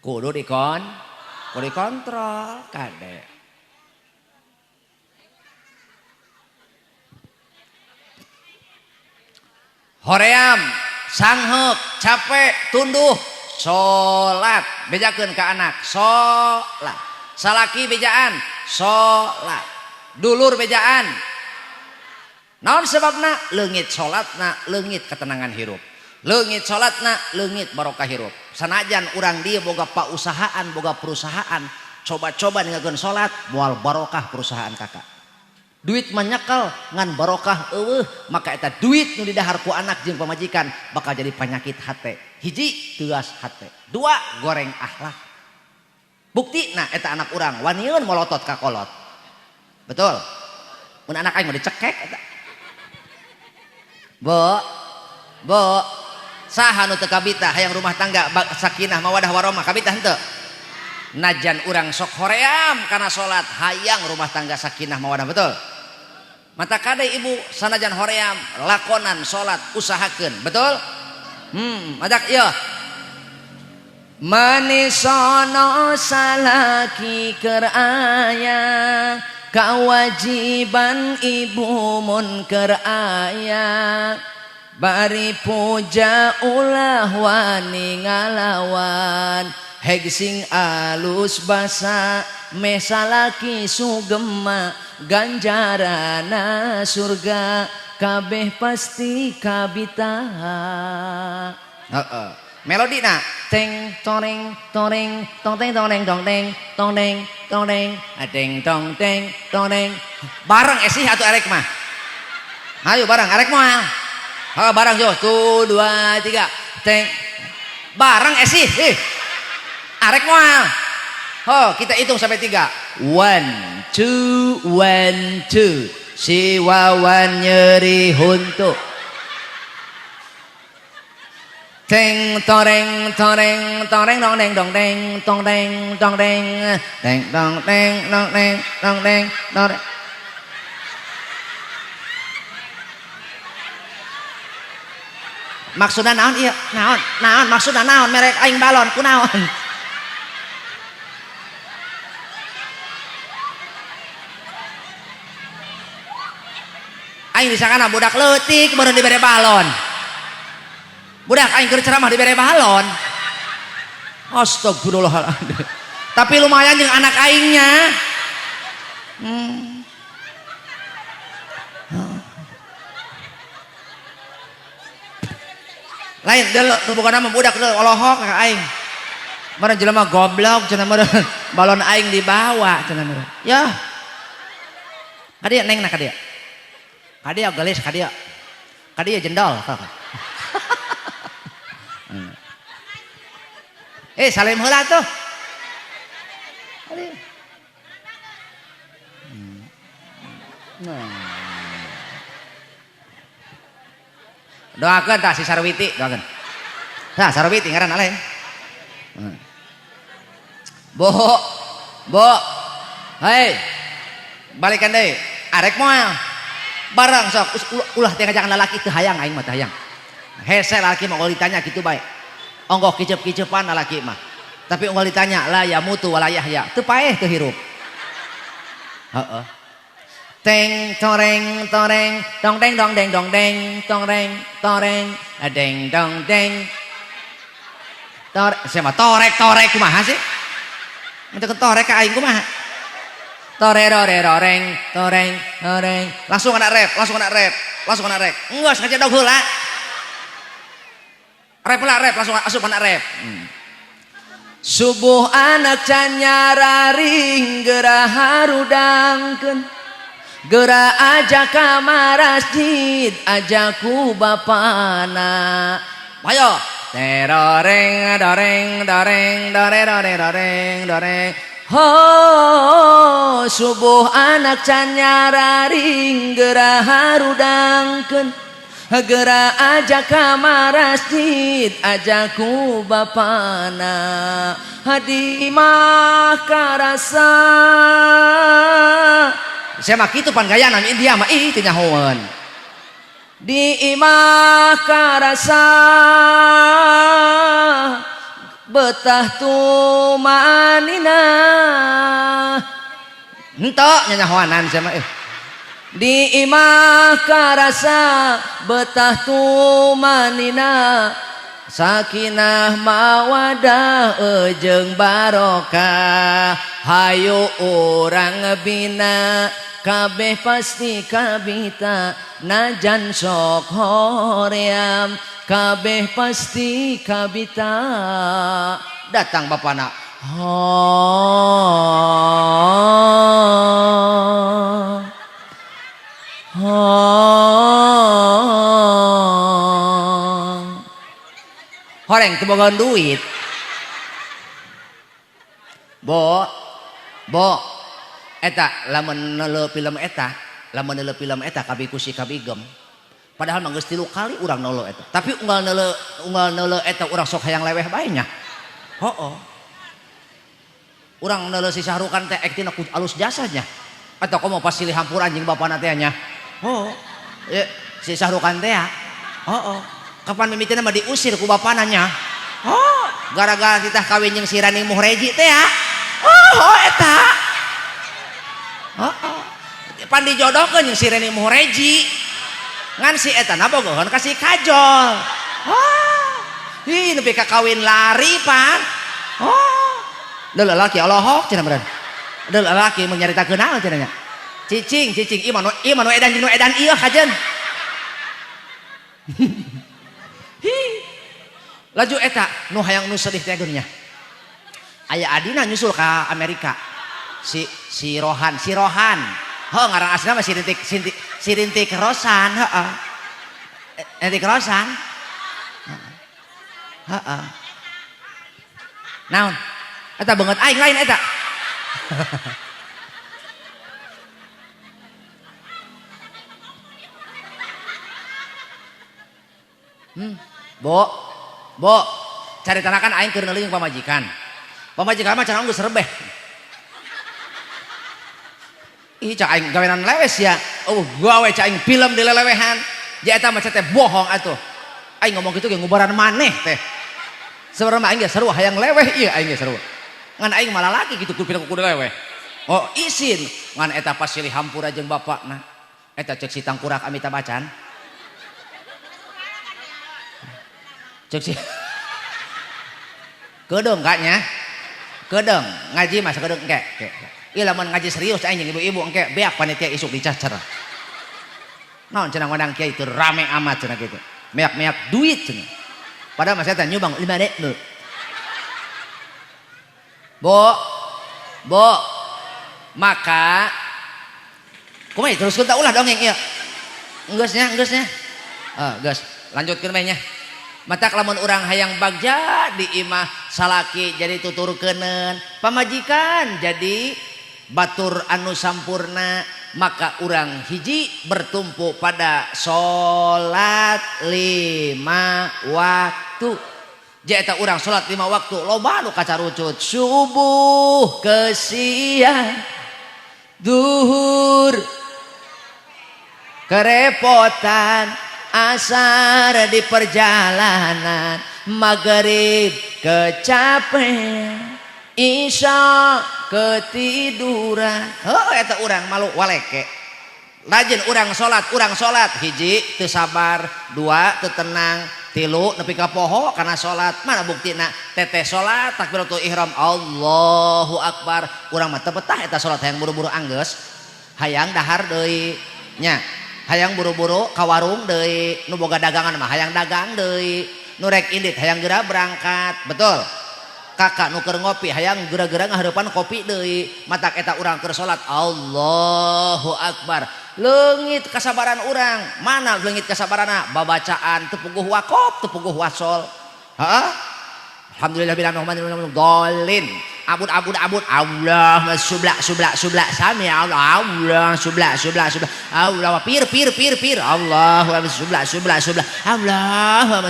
kudu dikontrol kade hoream sangheuk capek tunduh salat bejakeun ka anak salat salaki bejaan salat dulur bejaan naon sebabna leungit salatna leungit ketenangan hirup leungit salatna leungit barokah hirup sanajan urang dieu boga pausahaan boga perusahaan coba-coba ninggalkeun salat moal barokah perusahaan kakak duit menyekel ngan barokah eueuh maka eta duit nu didahar ku anak jeung pamajikan bakal jadi penyakit hate hiji teuas hate dua goreng akhlak buktina eta anak urang wanieun molotot ka kolot betul mun anak aing mah dicekek eta bo saha nu teu kabita hayang rumah tangga sakinah mawadah warahmah kabita henteu najan urang sok hoream kana salat hayang rumah tangga sakinah mawadah betul mata kade ibu sanajan hoream lakonan salat usahakeun betul madak ieu manisono salaki keur aya kawajiban ibu mun keur aya bari puja ulah wani ngalawan hegsing alus basa mesalaki sugema ganjarana surga kabeh pasti kabitaha melodina teng toreng toreng tong teng toreng dong teng tong teng tong teng adeng tong teng toreng bareng esih atuh arek mah ayo bareng arek moal bareng yo 1 2 3 teng bareng esih arek moal kita hitung sampai 3 1 2 1 2 si Wawan nyeri huntu teng toreng toreng toreng dong deng dong deng tong deng dong deng deng dong deng dong deng dong deng dong deng maksudna naon ieu naon maksudna naon merek aing balon kunaon aing disangana budak leutik beuneu dibere balon budak aing keur ceramah dibere balon Astagfirullahaladzim. Tapi lumayan jeung anak aingnya. Lain deuleu bukan nama budak deuleu olohok ka aing. Meureun jelema goblok cenah meureun balon aing dibawa cenah meureun. Ya. Kadieu nengna kadieu. Kadieu gelis kadieu. Kadieu jendol. Salim heula tuh. Doakeun tah si Sarwiti, doakeun. Tah Sarwiti ngaranna lain. Bo. Hei. Balikan deui. Arek moal. Barang sok ulah teh ngajakan lalaki teu hayang aing mah teh hayang. Hese lalaki mah unggal ditanya kitu bae. Onggoh kicep-kicepan lalaki mah. Tapi unggal ditanya la ya mutu wala yahya. Teu paeh teu hirup. Heeh. Teng toreng toreng dong deng dong deng dong deng toreng toreng deng dong deng torek siapa torek kumaha sih minta torek ka aing kumaha toreng toreng langsung anak rap enggak sengaja dog heula rap langsung asup anak rap subuh anak can nyararing gerah harudangkeun gera aja ka masjid ajaku bapana ayo teroreng doreng ho subuh anak can nyararing gera harudangkeun gera aja ka masjid ajaku bapana hadi mah karasa saya mah kitu pan gaya nami dia mah teu nyahoeun di imah karasa betah tu manina henteu nyanyahoanan saya mah di imah karasa betah tu manina sakinah mawadah jeung barokah hayu urang bina kabeh pasti kabita najan sok hoream kabeh pasti kabita datang bapana horeng teu boga duit bo eta lamun neuleuh film eta kabiku si kabigem padahal mah geus 3 kali urang neuleuh eta tapi unggal neuleuh eta urang sok hayang leweh bae nya hooh urang neuleuh si Sahrukan teh ektina ku alus jasanya eta komo pas silih hampur anjing bapana teh nya hooh si Sahrukan teh hooh kapan mimitina mah diusir ku bapana nya oh gara-gara kita kawin jeung si Rani Muhreji teh ya oh eta pan dijodohkeun jeung si Rani Muhreji ngan si eta na bogohon ka si Kajol nepi ka kawin lari pan deul lalaki Allahok cenah meureun deul lalaki mun nyarita keunal cenah nya cicing ieu mah nu edan jeung nu edan ieu kajen laju eta nu hayang nu sedih teh geunnya aya adina nyusul ka Amerika si Rohan ngaran aslinya mah si Rintik Rosan Rintik Rosan naon eta beungeut aing lain eta Bo, cari tanakan aing keur neuling pamajikan mah cenah geus rebeh. Ih cak aing gawenan lewes ya. Gawe cak aing film di lelewehan. Ja eta mah teh bohong atuh. Aing ngomong kitu ge ngubaran maneh teh. Sebenarnya mah aing ge seru hayang leweh ieu aing ge seru. Ngan aing malah lagi kitu kudu leweh. Oh isin ngan eta pas silih hampura jeung bapakna. Eta cek si Tangkurak Amitabh Bachchan. Cek si Kedeng kaknya. Kedeng ngaji masa kedeng engke. Ieu lamun ngaji serius aing jeung ibu-ibu engke beak panitia isuk dicacer. Naon cenah ngodang kiai teu rame amat cenah kitu. Meak-meak duit cenah. Padahal masa teh nyumbang 5.000. Bo, maka kumaha teruskeun tak ulah dongeng ieu. Enggeusnya. Geus, lanjutkeun bae nya. Matak lamun urang hayang bagja di imah salaki jadi tuturkeuneun, pamajikan jadi batur anu sampurna, maka urang hiji bertumpu pada salat 5 waktu. Jaeta urang salat 5 waktu loba anu kacarucut subuh ke siang, duhur kerepotan, asar di perjalanan, maghrib kecapean, isya ketiduran. Oh eta urang malu waleke. Rajin urang salat hiji teu sabar, 2 teu tenang, 3 nepi ka poho kana salat. Mana buktina? Teteh salat takbiratul ihram Allahu akbar. Urang mah teu betah eta salat hayang buru-buru anggeus. Hayang dahar deui nya. Hayang buru-buru ka warung deui, nu boga dagangan mah hayang dagang deui, nu rek indit hayang geura berangkat. Betul. Kakak nu keur ngopi hayang geura-geura ngahareupan kopi deui. Matak eta urang keur salat Allahu akbar. Leungit kasabaran urang. Mana leungit kasabaranna? Babacaan teu puguh waqaf, teu puguh wasol. Heeh. Alhamdulillahirabbil dolin. Abud Allah subla sami Allah subla Allah pir Allah subla Allah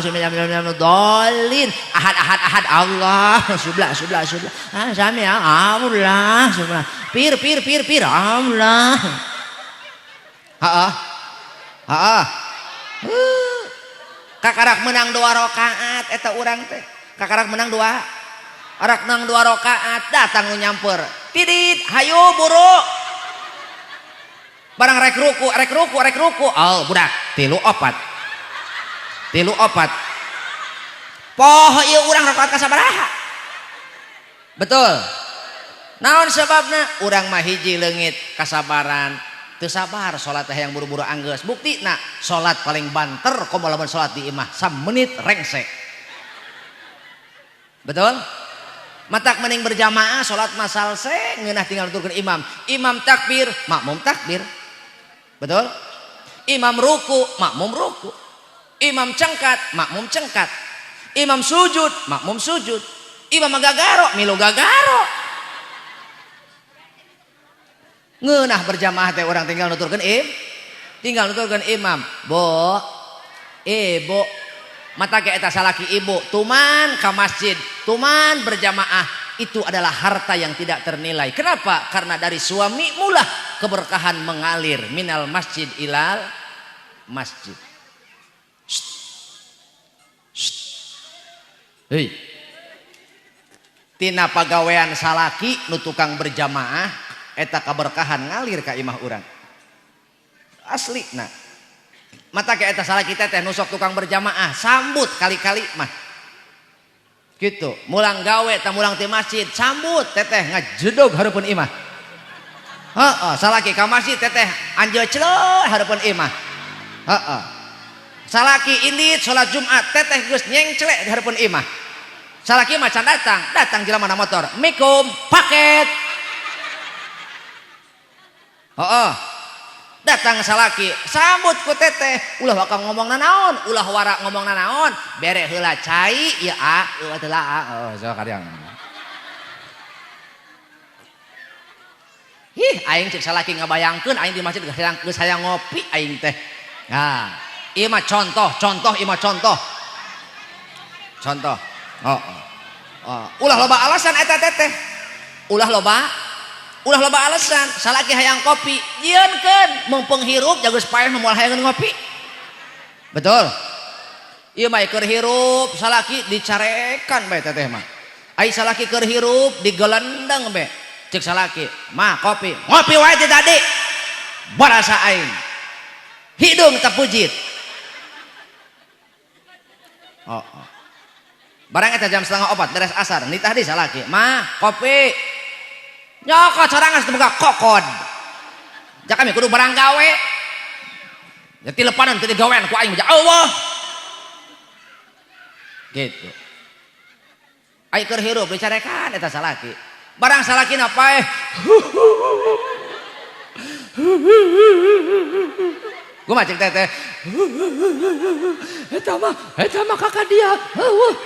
dolin ahad Allah subla sami Allah subla pir Allah. Kakarak menang 2 rakaat eta urang teh. Kakarak menang 2 arak nang 2 rakaat datang nu nyamper tidit hayu buru barang rek ruku oh budak 3 opat poho ieu urang rakaat kasabaraha betul naon sababna urang mah hiji leungit kasabaran teu sabar salat teh yang buru-buru anggeus buktina salat paling banter komo lamun salat di imah 3 menit rengse betul. Matak mending berjamaah salat masalse ngeunah tinggal nuturkeun imam takbir makmum takbir betul. Imam ruku makmum ruku, imam cengkat makmum cengkat, imam sujud makmum sujud, imam gagaro milu gagaro. Ngeunah berjamaah teh urang tinggal nuturkeun imam bo mata ke eta salaki ibu tuman ke masjid, tuman berjamaah itu adalah harta yang tidak ternilai. Kenapa? Karena dari suami mulah keberkahan mengalir minal masjid ilal masjid. Hei. Tina pagawean salaki nu tukang berjamaah eta keberkahan ngalir ka imah urang. Asli nah. Mata ke eta salaki teh nusok tukang berjamaah sambut kali-kali mah gitu mulang gawe ta mulang ti masjid sambut teteh ngajedog hareupeun imah heeh salaki ka masjid teteh anjeun celeuh hareupeun imah heeh salaki indit salat Jumat teteh geus nyengclek di hareupeun imah salaki mah can datang jelema na motor mikum paket heeh datang salaki sambut ku teteh ulah wakang ngomong nanaon ulah wara ngomong nanaon bere heula cai ya telah so kadang aing cek salaki ngabayangkeun aing di masjid geus hayang ngopi aing teh nah ieu mah contoh ulah loba alasan eta teteh ulah loba alasan salaki hayang kopi nyieunkeun mumpung hirup jagus paeh moal hayang ngopi betul ieu mah keur hirup salaki dicarekan bae teteh mah ai salaki keur hirup digelendeng bae cek salaki mah kopi ngopi wae ti tadi barasa aing hidung tepujit barang eta jam 3:30 beres asar nitah di salaki mah kopi nyokot sorangan semoga kokod jak kami kudu barang gawe jadi lepanan tadi gawean ku aing mah Allah gitu aing keur hirup dicarekan eta salaki barang salaki napae gue macet teteh eta mah kakak dia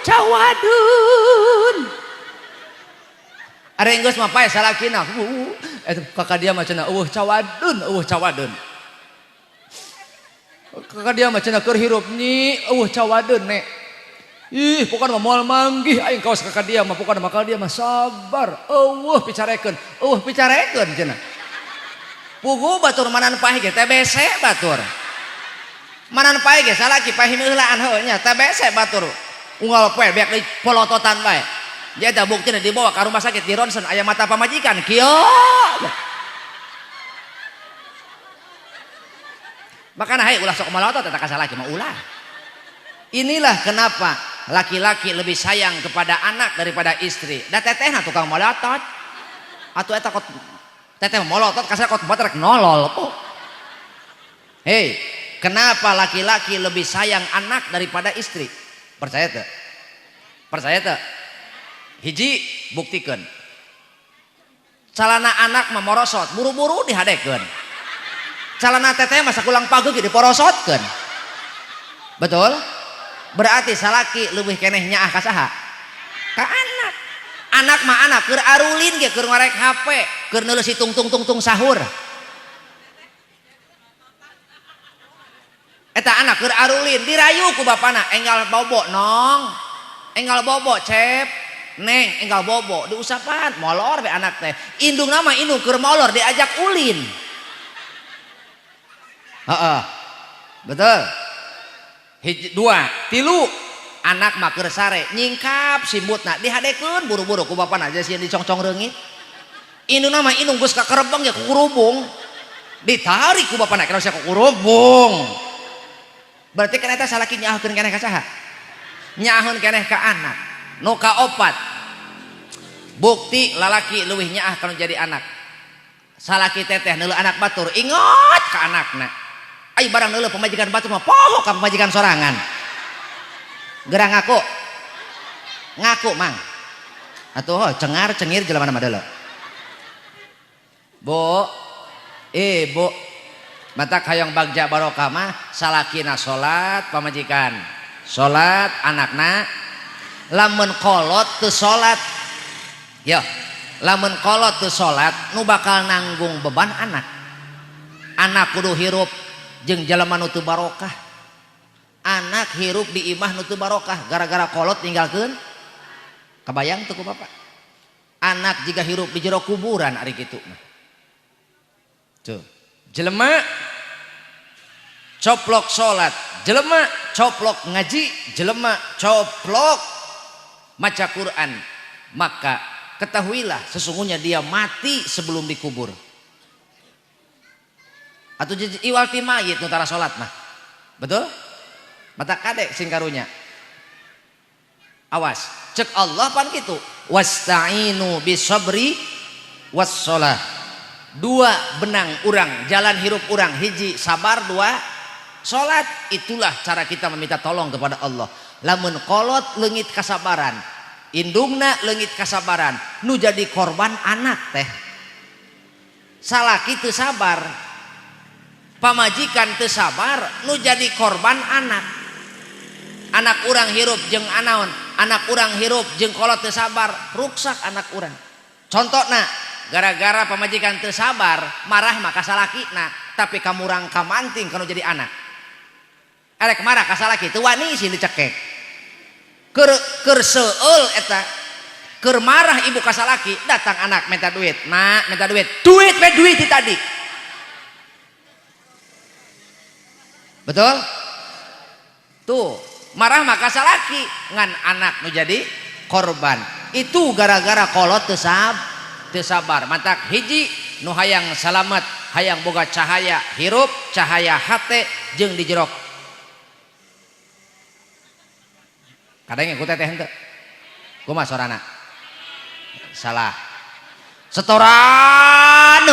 cawadun ada yang geus mah pae salakina eta kakak dia mah cenah cawadun kakak dia mah cenah keur hirup nyi cawadun nek ih pokoknya mah moal manggih aing kaos kakak dia mah pokoknya mah dia mah sabar picarekeun cenah pugu batur manan paeh ge TBC batur manan paeh ge salaki paeh meulaan heuh nya TBC batur unggal poe beak deui polototan bae dia ada buktina dibawa ke rumah sakit di ronsen aya mata pamajikan kieu makana hai ulah sok malotot eta ka salaki mah ulah inilah kenapa laki-laki lebih sayang kepada anak daripada istri da tetehna tukang malotot atuh eta kot teteh molotot kasar kot batrek nolol hei kenapa laki-laki lebih sayang anak daripada istri percaya teh hiji buktikeun calana anak mah morosot buru-buru dihadekeun calana teteh mah sakulang pageuk diporosotkeun betul berarti salaki leuwih keneh nyaah ka saha ka anak mah anak keur arulin ge keur ngorek HP keur neuleus si tung sahur eta anak keur arulin dirayu ku bapana enggal bobo nong enggal bobo cep neng enggal bobo diusapan molor be anak teh indung nama indung keur molor diajak ulin betul hiji dua tilu anak mah keur sare nyingkap simbutna dihadekeun buru-buru ku bapana aja sieun dicongcong reungit indungna mah indung geus kakerebeng ya ku kurubung ditarik ku bapana kana sia ku kurubung berarti kana eta salaki nyaahkeun keneh ka saha nyaahkeun keneh ka anak nu kaopat bukti lalaki leuwih nyaah kana jadi anak salaki teteh neuleuh anak batur ingot ka anakna ai barang neuleuh pamajikan batur mah poho ka pamajikan sorangan gerang ngaku mang atuh cengar cengir jelema mah deuleu bu matak hayang bagja barokah mah salakina salat pamajikan salat anakna lamun kolot teu salat ya lamun kolot teu salat nu bakal nanggung beban anak kudu hirup jeung jelema nu teu barokah anak hirup di imah nu teu barokah gara-gara kolot ninggalkeun kabayang tuh ku bapak anak jika hirup di jero kuburan ari kitu mah tuh jelema coplok salat jelema coplok ngaji jelema coplok maca Quran maka ketahuilah sesungguhnya dia mati sebelum dikubur atau iwal ti mayit nu tara salat mah betul mata kadek sing karunya awas cek Allah pan gitu wasta'inu bisabri wassalah dua benang urang jalan hirup urang hiji sabar dua salat itulah cara kita meminta tolong kepada Allah lamun kolot leungit kasabaran indungna leungit kasabaran nu jadi korban anak teh salaki teu sabar pamajikan teu sabar nu jadi korban anak urang hirup jeung anaon anak urang hirup jeung kolot teu sabar ruksak anak urang contohna gara-gara pamajikan teu sabar marah maka salakina tapi kamurang kamanting kana jadi anak arek marah ka salaki teu wani sih dicekek keur seueul eta keur marah ibu ka salaki datang anak minta duit nak minta duit ti tadi betul tuh marah maka salaki ngan anak nu jadi korban itu gara-gara kolot teu sabar mantak hiji nu hayang salamet hayang boga cahaya hirup cahaya hate jeung di jero kadang ku teteh henteu Kumaha sorana? Salah. Setoran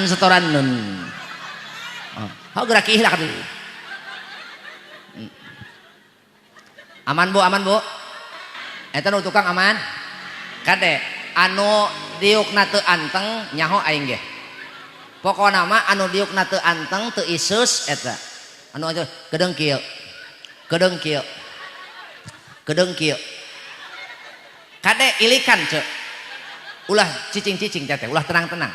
setoran gerak ihlak dulu. Aman bu eta nu tukang aman kade anu diukna teu anteng nyaho aing ge pokona mah anu diukna teu anteng teu isus eta anu aja kedeung kieu kade ilikan ceu ulah cicing-cicing teteh ulah tenang-tenang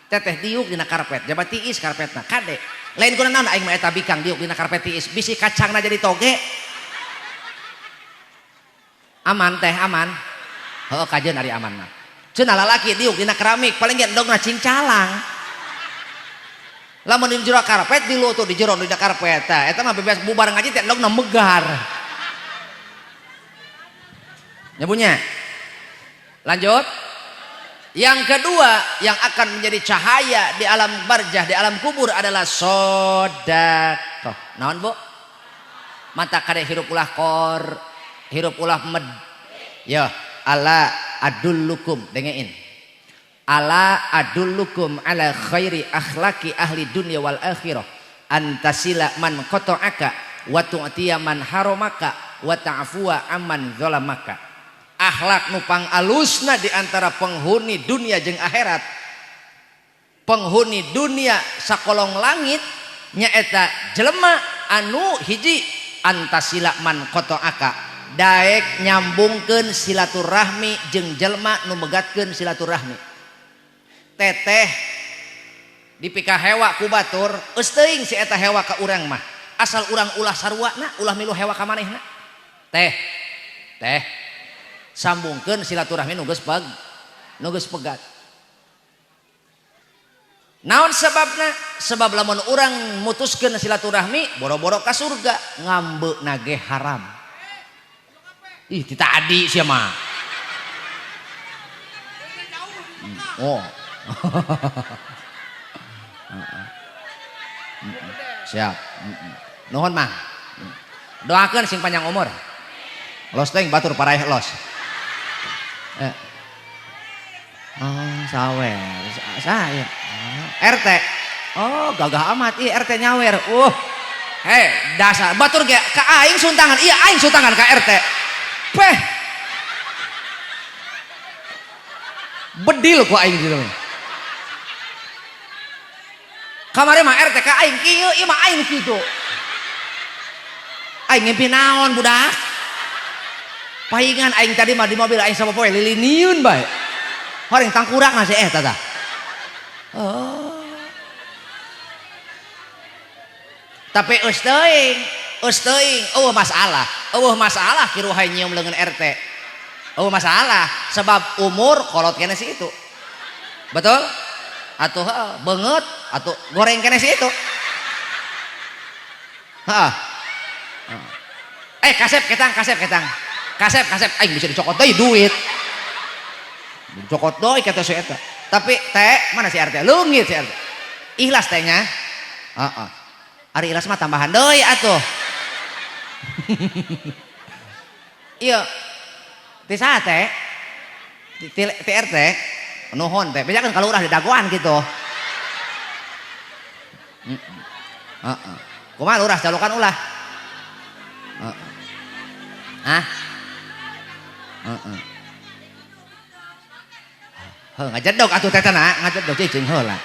teteh diuk dina karpet jabat tiis karpetna kade lain kuna naon aing mah eta bikang diuk dina karpet tiis bisi kacangna jadi toge aman teh aman heuh kajeun ari aman mah cenah lalaki diuk dina keramik paling ge endogna cincalang lamun di jero karpet di lu tuh di jero dina karpet eta mah bebas bubar ngaji teh endogna megar nyabunya lanjut yang kedua yang akan menjadi cahaya di alam barzah di alam kubur adalah sedekah naon bu mata kade hirup ulah kor hirup ulah med ya ala adullukum dengein ala adullukum ala khairi akhlaqi ahli dunya wal akhirah antasila man qata'aka wa tu'tiya man haramaka wa ta'fuwa amman zalamaka akhlak nu pangalusna di antara penghuni dunia jeung akhirat penghuni dunia sakolong langit nyaeta jelema anu hiji antasila man qata'aka daek nyambungkeun silaturahmi jeung jelema nu megatkeun silaturahmi teteh dipika hewa ku batur eus teuing si eta hewa ka urang mah asal urang ulah sarwana ulah milu hewa ka manehna teh sambungkeun silaturahmi nu geus pegat naon sebabna sebab lamun urang mutuskeun silaturahmi boro-boro ka surga ngambeuna ge haram ih ti tadi sia mah oh siap nuhun mah doakeun sing panjang umur los teh batur paraeh los oh sawer saya RT oh gagah amat ih RT nyawer dasar batur ge ka aing suntangan iya aing suntangan ka RT peh bedil ku aing gitu kamari mah RT ka aing kieu ieu mah aing kitu aing ngimpi naon budak paingan aing tadi mah di mobil aing sama poe liliniun bae horing tangkurakna si tata oh tapi eus teuing masalah kiruhai nyium leungeun RT masalah sebab umur kolot kene si itu betul atuh beungeut atuh goreng kene si itu kasep aing bisa dicokot deui duit dicokot deui kata si eta tapi teh mana si RT leungit si RT ikhlas tehnya ari ikhlas mah tambahan deui atuh iya ti saha teh ti RT nuhun teh biasa kan kalau urang di dagoan gitu kumaha lurah calokan ulah ngajedog atuh tetana ngajedog cicing heula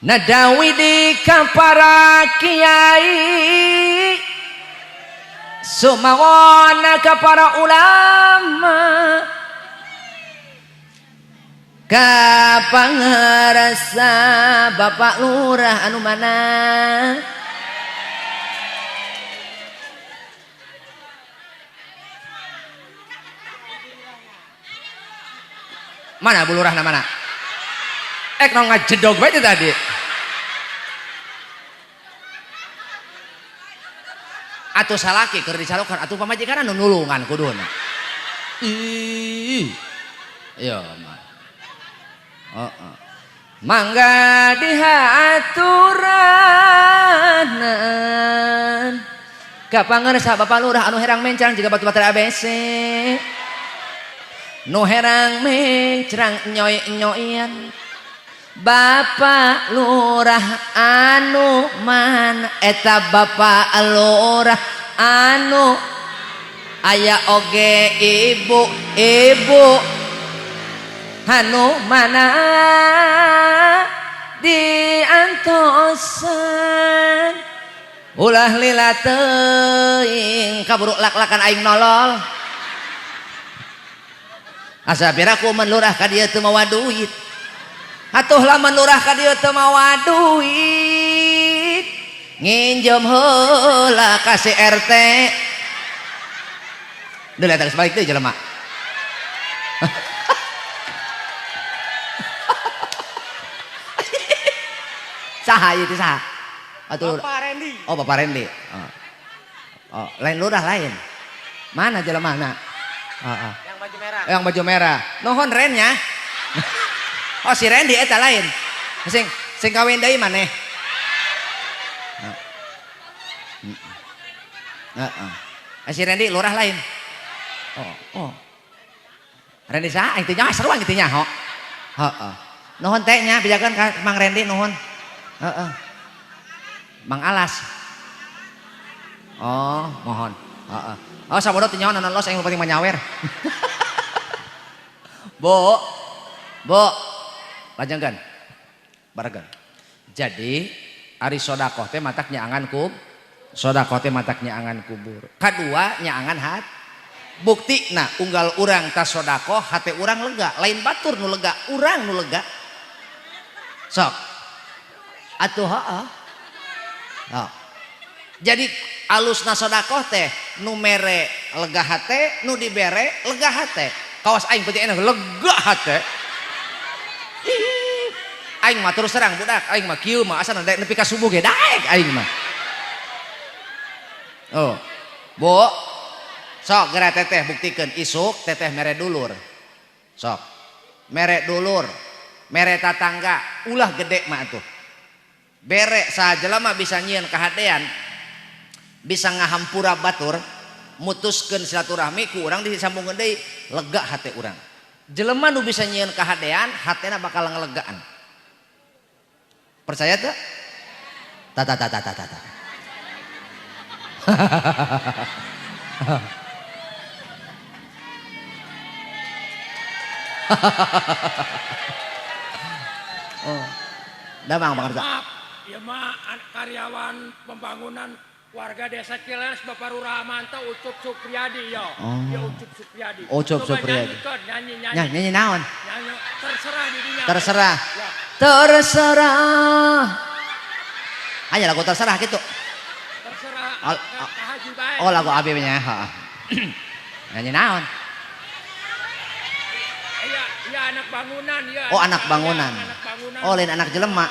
nadawi di ka para kiai sumawona ka para ulama ka pangarasa bapak lurah anu mana mana bulurahna mana ek no ngajedog bae tadi atuh salaki keur dicalokan atuh pamajikanna nu nulungan kuduna iya mah mangga dihaturanan kapangarsa Bapak Lurah anu herang mencrang juga batu baterai ABC nu herang mencrang nyoy-nyoyan Bapak Lurah anu mana eta Bapak Lurah anu aya oge ibu anu mana diantosan ulah lila teuing kaburu lak-lakan aing nolol asa piraku mun lurah ka dieu teu mawa duit atuh lamun lurah ka dieu teu mawa duit nginjem heula ka si RT deui eta geus balik deui jelema saha ieu teh saha? Atuh Bapak Rendi. Oh, Bapak Rendi. Oh, lain lurah lain. Mana jelemana? Yang baju merah. Yang baju merah. Nuhun rennya. Oh, si Rendi eta lain. Sing kawin deui maneh. Si Rendi lurah lain. Oh. Rendi saha? Intinya seruan intinya, ho. Heeh. Nuhun teh nya pijakeun ka Mang Rendi nuhun. Mang Alas. Oh, mohon. Oh, sabodo teh nyaon anu los yang penting manyawer. Bo. Lajengkeun. Baregeun. Jadi ari sodakoh teh matak nyaangan sodakoh teh matak nyaangan kubur. Kadua nyaangan hat. Buktina unggal urang tas sodakoh hate urang lega, lain batur nu lega, urang nu lega. Sok. Atuh jadi alusna sodakoh teh nu mere lega hate nu dibere lega hate kawas aing peuting enak lega hate aing mah terus terang budak aing mah kieu mah asa nepi ka subuh ge daek aing mah oh bo sok geura teteh buktikeun isuk teteh mere dulur sok mere dulur mere tatangga ulah gede mah atuh bere sajelema bisa nyieun kahadean bisa ngahampura batur mutuskeun silaturahmi ku urang disambungkeun deui lega hate urang jelema nu bisa nyieun kahadean hatena bakal ngelegaan percaya teu ta oh damang pangarsa ya mah karyawan pembangunan warga desa Cileles Bapak Lurah Manta Ucup Supriyadi ya. Ya Ucup Supriyadi. Ucup Supriyadi. Nyanyi naon? Nyanyi terserah dirinya. Terserah. Ya. Terserah. Aya lagu terserah gitu. Terserah. Haji bae. Oh lagu abi nya, heeh. Nyanyi naon? Ya anak bangunan ya. Oh anak bangunan. Oh lain anak jelema.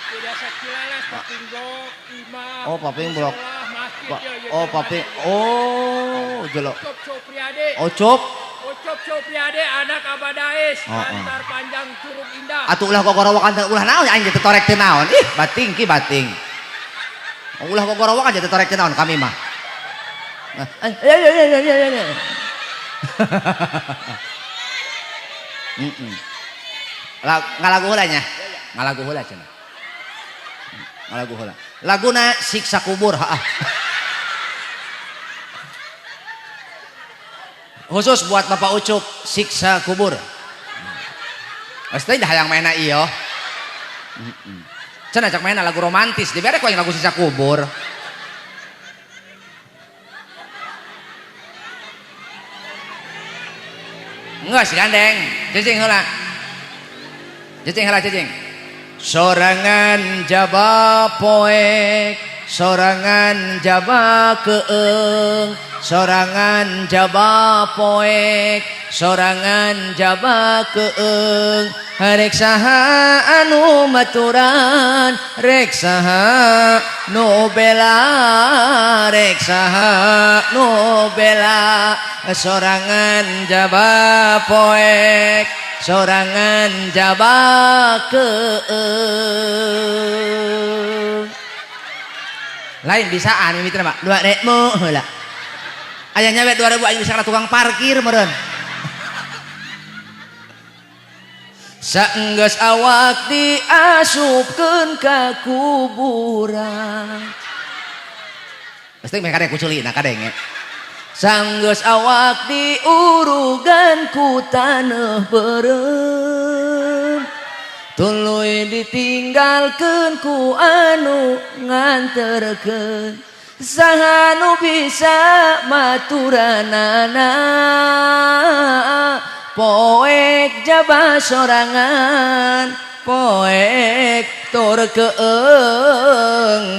Di desa Cileles Paping Blok, Imam. Oh Paping Blok. Oh Paping. Oh jelok. Ucup Supriyadi. Ucup Supriyadi anak Abadais. Antar Panjang Curug Indah. Atuh ulah gogorowokan teh ulah naon anjing teh torek teh naon. Ih bating ki bating. Ulah gogorowokan teh torek teh naon kami mah. Ngalagu heula nya. Ngalagu heula cenah. Ngalagu heula. Laguna siksa kubur, heeh. Khusus buat Bapak Ucup siksa kubur. Pasti dah hayang mainna ieu. Cenah cak mainna lagu romantis, dibere ku yang lagu siksa kubur. Geus gandeng, cicing heula. Cicing heula cicing. Sorangan jaba poek, sorangan jaba keeng, sorangan jaba poek, sorangan jaba keeng. Rek saha anu maturan, rek saha nu bela, rek saha nu bela. Sorangan jaba poek, sorangan jabakeun lain bisaan mimiti mah 2.000 heula aya nyawe 2.000 aing bisa kana tukang parkir meureun saenggeus awak diasupkeun ka kuburan pasti meh kadeng kuculina kadeng ya saenggeus awak diurugan ku taneuh beureum tuluy ditinggalkeun ku anu nganterkeun saha nu bisa maturanana poek jabah sorangan poek turkeung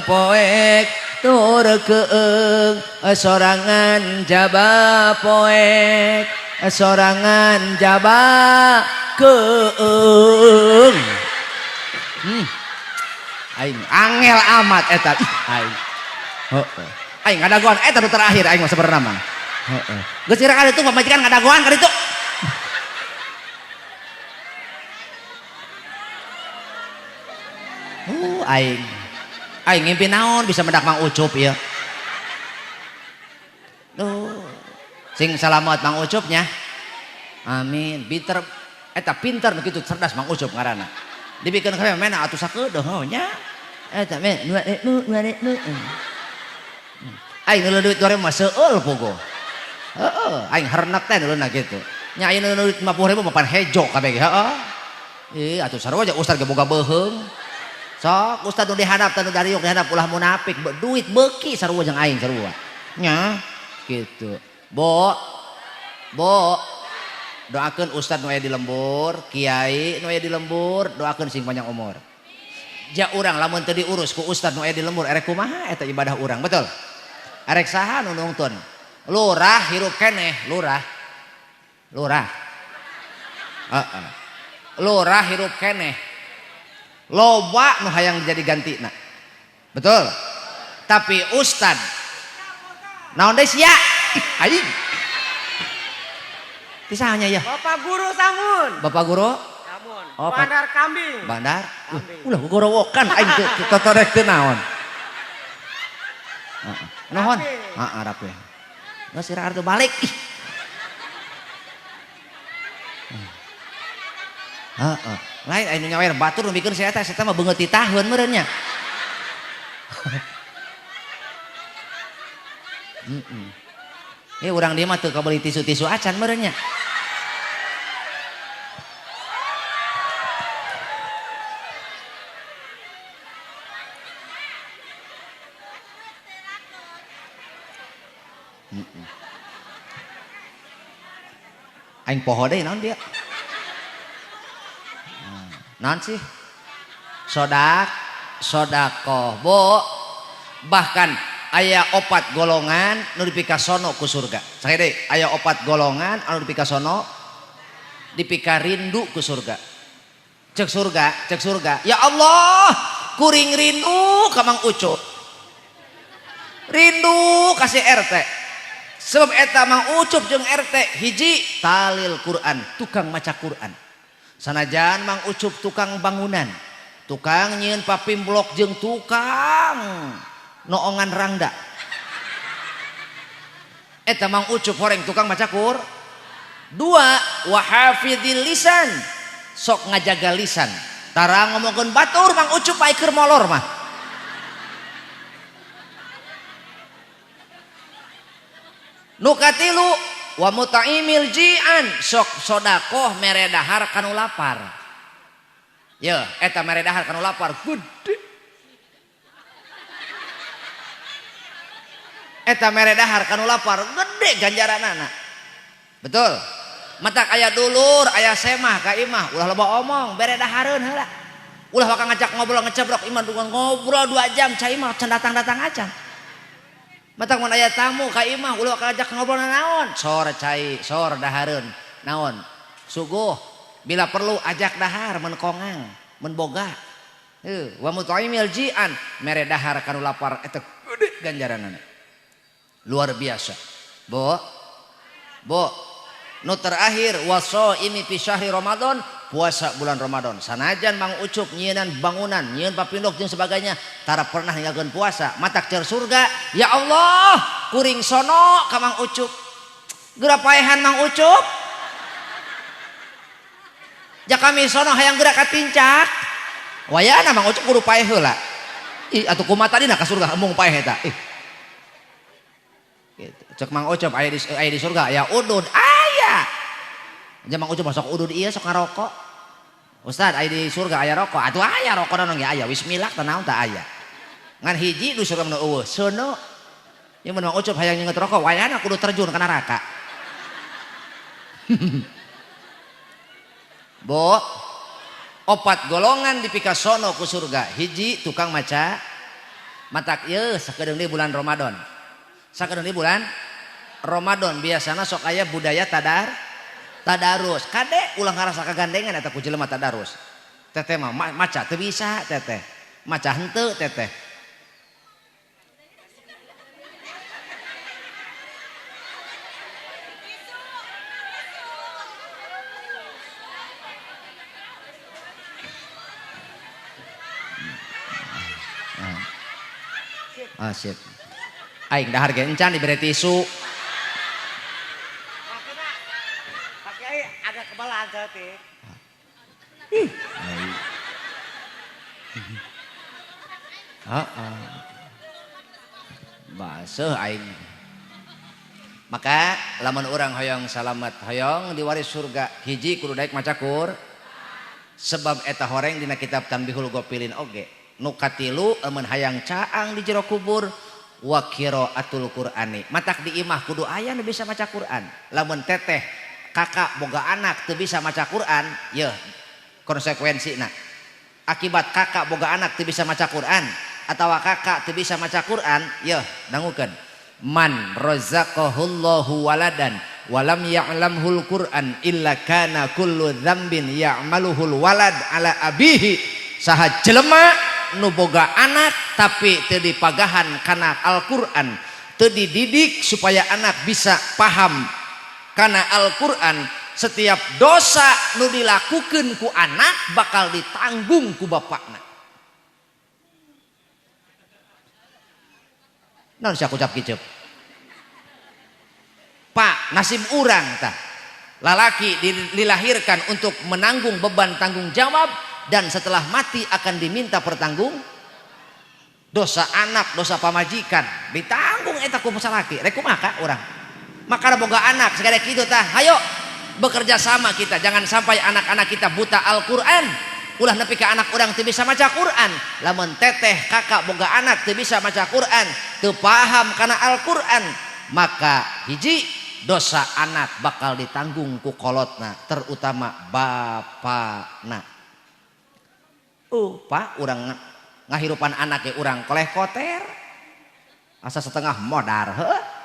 poek turkeung sorangan jaba poek sorangan jaba keung aing angel amat eta aing heeh aing ngadagoan eta nu terakhir aing mah sabenerna mah heeh geus kira kali itu pamajikan ngadagoan kali itu aing ngimpi naon bisa mendak Mang Ucup ya sing salamet Mang Ucupnya amin pinter eta pinter begitu cerdas Mang Ucup ngaranna dibikeun ka mena atuh sakeudeuh nya eta me nu aing nu duit 2.000 mah seueul puguh heeh aing hareunak teh duluna kitu nya ayeuna duit 50.000 mah pan hejo kabeh heeh atuh sarua aja ustad ge boga beuheung sok ustad nu dihadap tanu dariuk dihadap ulah munafik duit beuki sarua jeung aing sarua nya kitu bo doakeun ustad nu aya di lembur kiai nu aya di lembur doakeun sing panjang umur ja urang lamun teu diurus ku ustad nu aya di lembur erek kumaha eta ibadah urang betul erek saha nu nungtun lurah hirup keneh lurah lurah hirup keneh loba nu hayang jadi gantina betul tapi ustad naon deui sia aing tisahnya ya Bapak Guru Samun Bapak Guru Samun oh, bandar kambing bandar ulah gorowokan aing totorek teu naon naon rapi geus sira artu balik lain anu nyawer batur nu bikin saya eta mah beungeut ti taheun meureun nya urang dia mah teu kabeli tisu-tisu acan meureun nya aing poho deui naon dia naon sih sodakoh bo bahkan aya 4 golongan nu dipikasono ku surga sakit deui aya 4 golongan anu dipikasono dipikarindu ku surga cek surga ya Allah kuring rindu ka Mang Ucup rindu kasih RT sebab eta Mang Ucup jeung RT hiji talil Quran tukang maca Quran sanajan Mang Ucup tukang bangunan tukang nyieun papim blok jeung tukang noongan rangda eta Mang Ucup horeng tukang maca Qur'an 2 wahafidil lisan sok ngajaga lisan tara ngomongkeun batur Mang Ucup bae keur molor mah nu katilu wa muta'imil ji'an sok sodakoh mere dahar kanu lapar ya eta mere dahar kanu lapar gede eta mere dahar kanu lapar gede ganjaranana betul matak aya dulur aya semah ka imah ulah loba omong bere dahareun heula ulah bakal ngajak ngobrol ngecebrok imah ngobrol 2 jam cai imah can datang acan matak mun aya tamu ka imah ulah ngajak ngobrol naon sor cai sor dahareun naon suguh bila perlu ajak dahar mun kongang mun boga wa mut'imil ji'an mere dahar kanu lapar eta gede ganjaranana luar biasa bo Nu terakhir wasoimi fi syahri Ramadan, puasa bulan Ramadan. Sanajan Mang Ucup nyieun bangunan, nyieun papindok jeung sebagainya, tara pernah ninggalkeun puasa, matak cer surga. Ya Allah, kuring sono ka Mang Ucup. Geura paehan Mang Ucup. Ja kami sono hayang geura ka tincak. Wayana Mang Ucup kudu paeh heula. Ih atuh kumaha tadi ka surga mung paeh eta. Ih. Gitu. Cek Mang Ucup aya di surga ya udud. Mang Ucup masuk udud iya sok ngarokok. Ustad aya di surga aya rokok. Atuh aya rokok naon ge aya wis milak teh naon teh aya. Ngan hiji di surga mah eueuh sono. Ieu Mang Ucup hayang nyenget rokok wayana kudu terjun ka neraka. Bo opat golongan dipika sono ku surga. Hiji tukang maca matak ieu sakedeung di bulan Ramadan. Sakedeung di bulan Ramadan biasana sok aya budaya tadarus kade ulah ngarasa kagandengan eta ku jelema tadarus teteh mah maca teu bisa teteh maca henteu teteh sip aing dahar ge encan dibere tisu. Ada kebalaga teh. Baseuh aing. Maka lamun urang hoyong salamet hoyong diwaris surga hiji kudu daek maca sebab eta horeng dina kitab Tanbihul Ghafilin oge. Nu katilu amun hayang caang di jero kubur wa qiraatul Qur'ani. Matak di imah kudu aya nu bisa maca Qur'an. Lamun teteh kakak boga anak teu bisa maca Quran, yeuh konsekuensina. Akibat kakak boga anak teu bisa maca Quran atawa kakak teu bisa maca Quran, yeuh dangukeun. Man razaqahullahu waladan walam ya'lamhul Qur'an illa kana kullu dzambin ya'maluhul walad ala abihi. Saha jelema nu boga anak tapi teu dipagahan kana Al-Qur'an, teu dididik supaya anak bisa paham karena Al-Quran, setiap dosa nu dilakukan ku anak bakal ditanggung ku bapakna. Naon sia ucap kicep? Pak, nasib urang tah. Lalaki dilahirkan untuk menanggung beban tanggung jawab dan setelah mati akan diminta pertanggung dosa anak, dosa pamajikan ditanggung eta ku salaki. Rek kumaha ka urang? Maka boga anak segala kitu tah hayo bekerja sama kita, jangan sampai anak-anak kita buta Al-Qur'an. Ulah nepi ka anak urang teu bisa maca Qur'an. Lamun teteh kakak boga anak teu bisa maca Qur'an, teu paham kana Al-Qur'an, maka hiji dosa anak bakal ditanggung ku kolotna, terutama bapana. Pak urang ngahirupan anak ge urang koleh koter. Asa setengah modar heuh.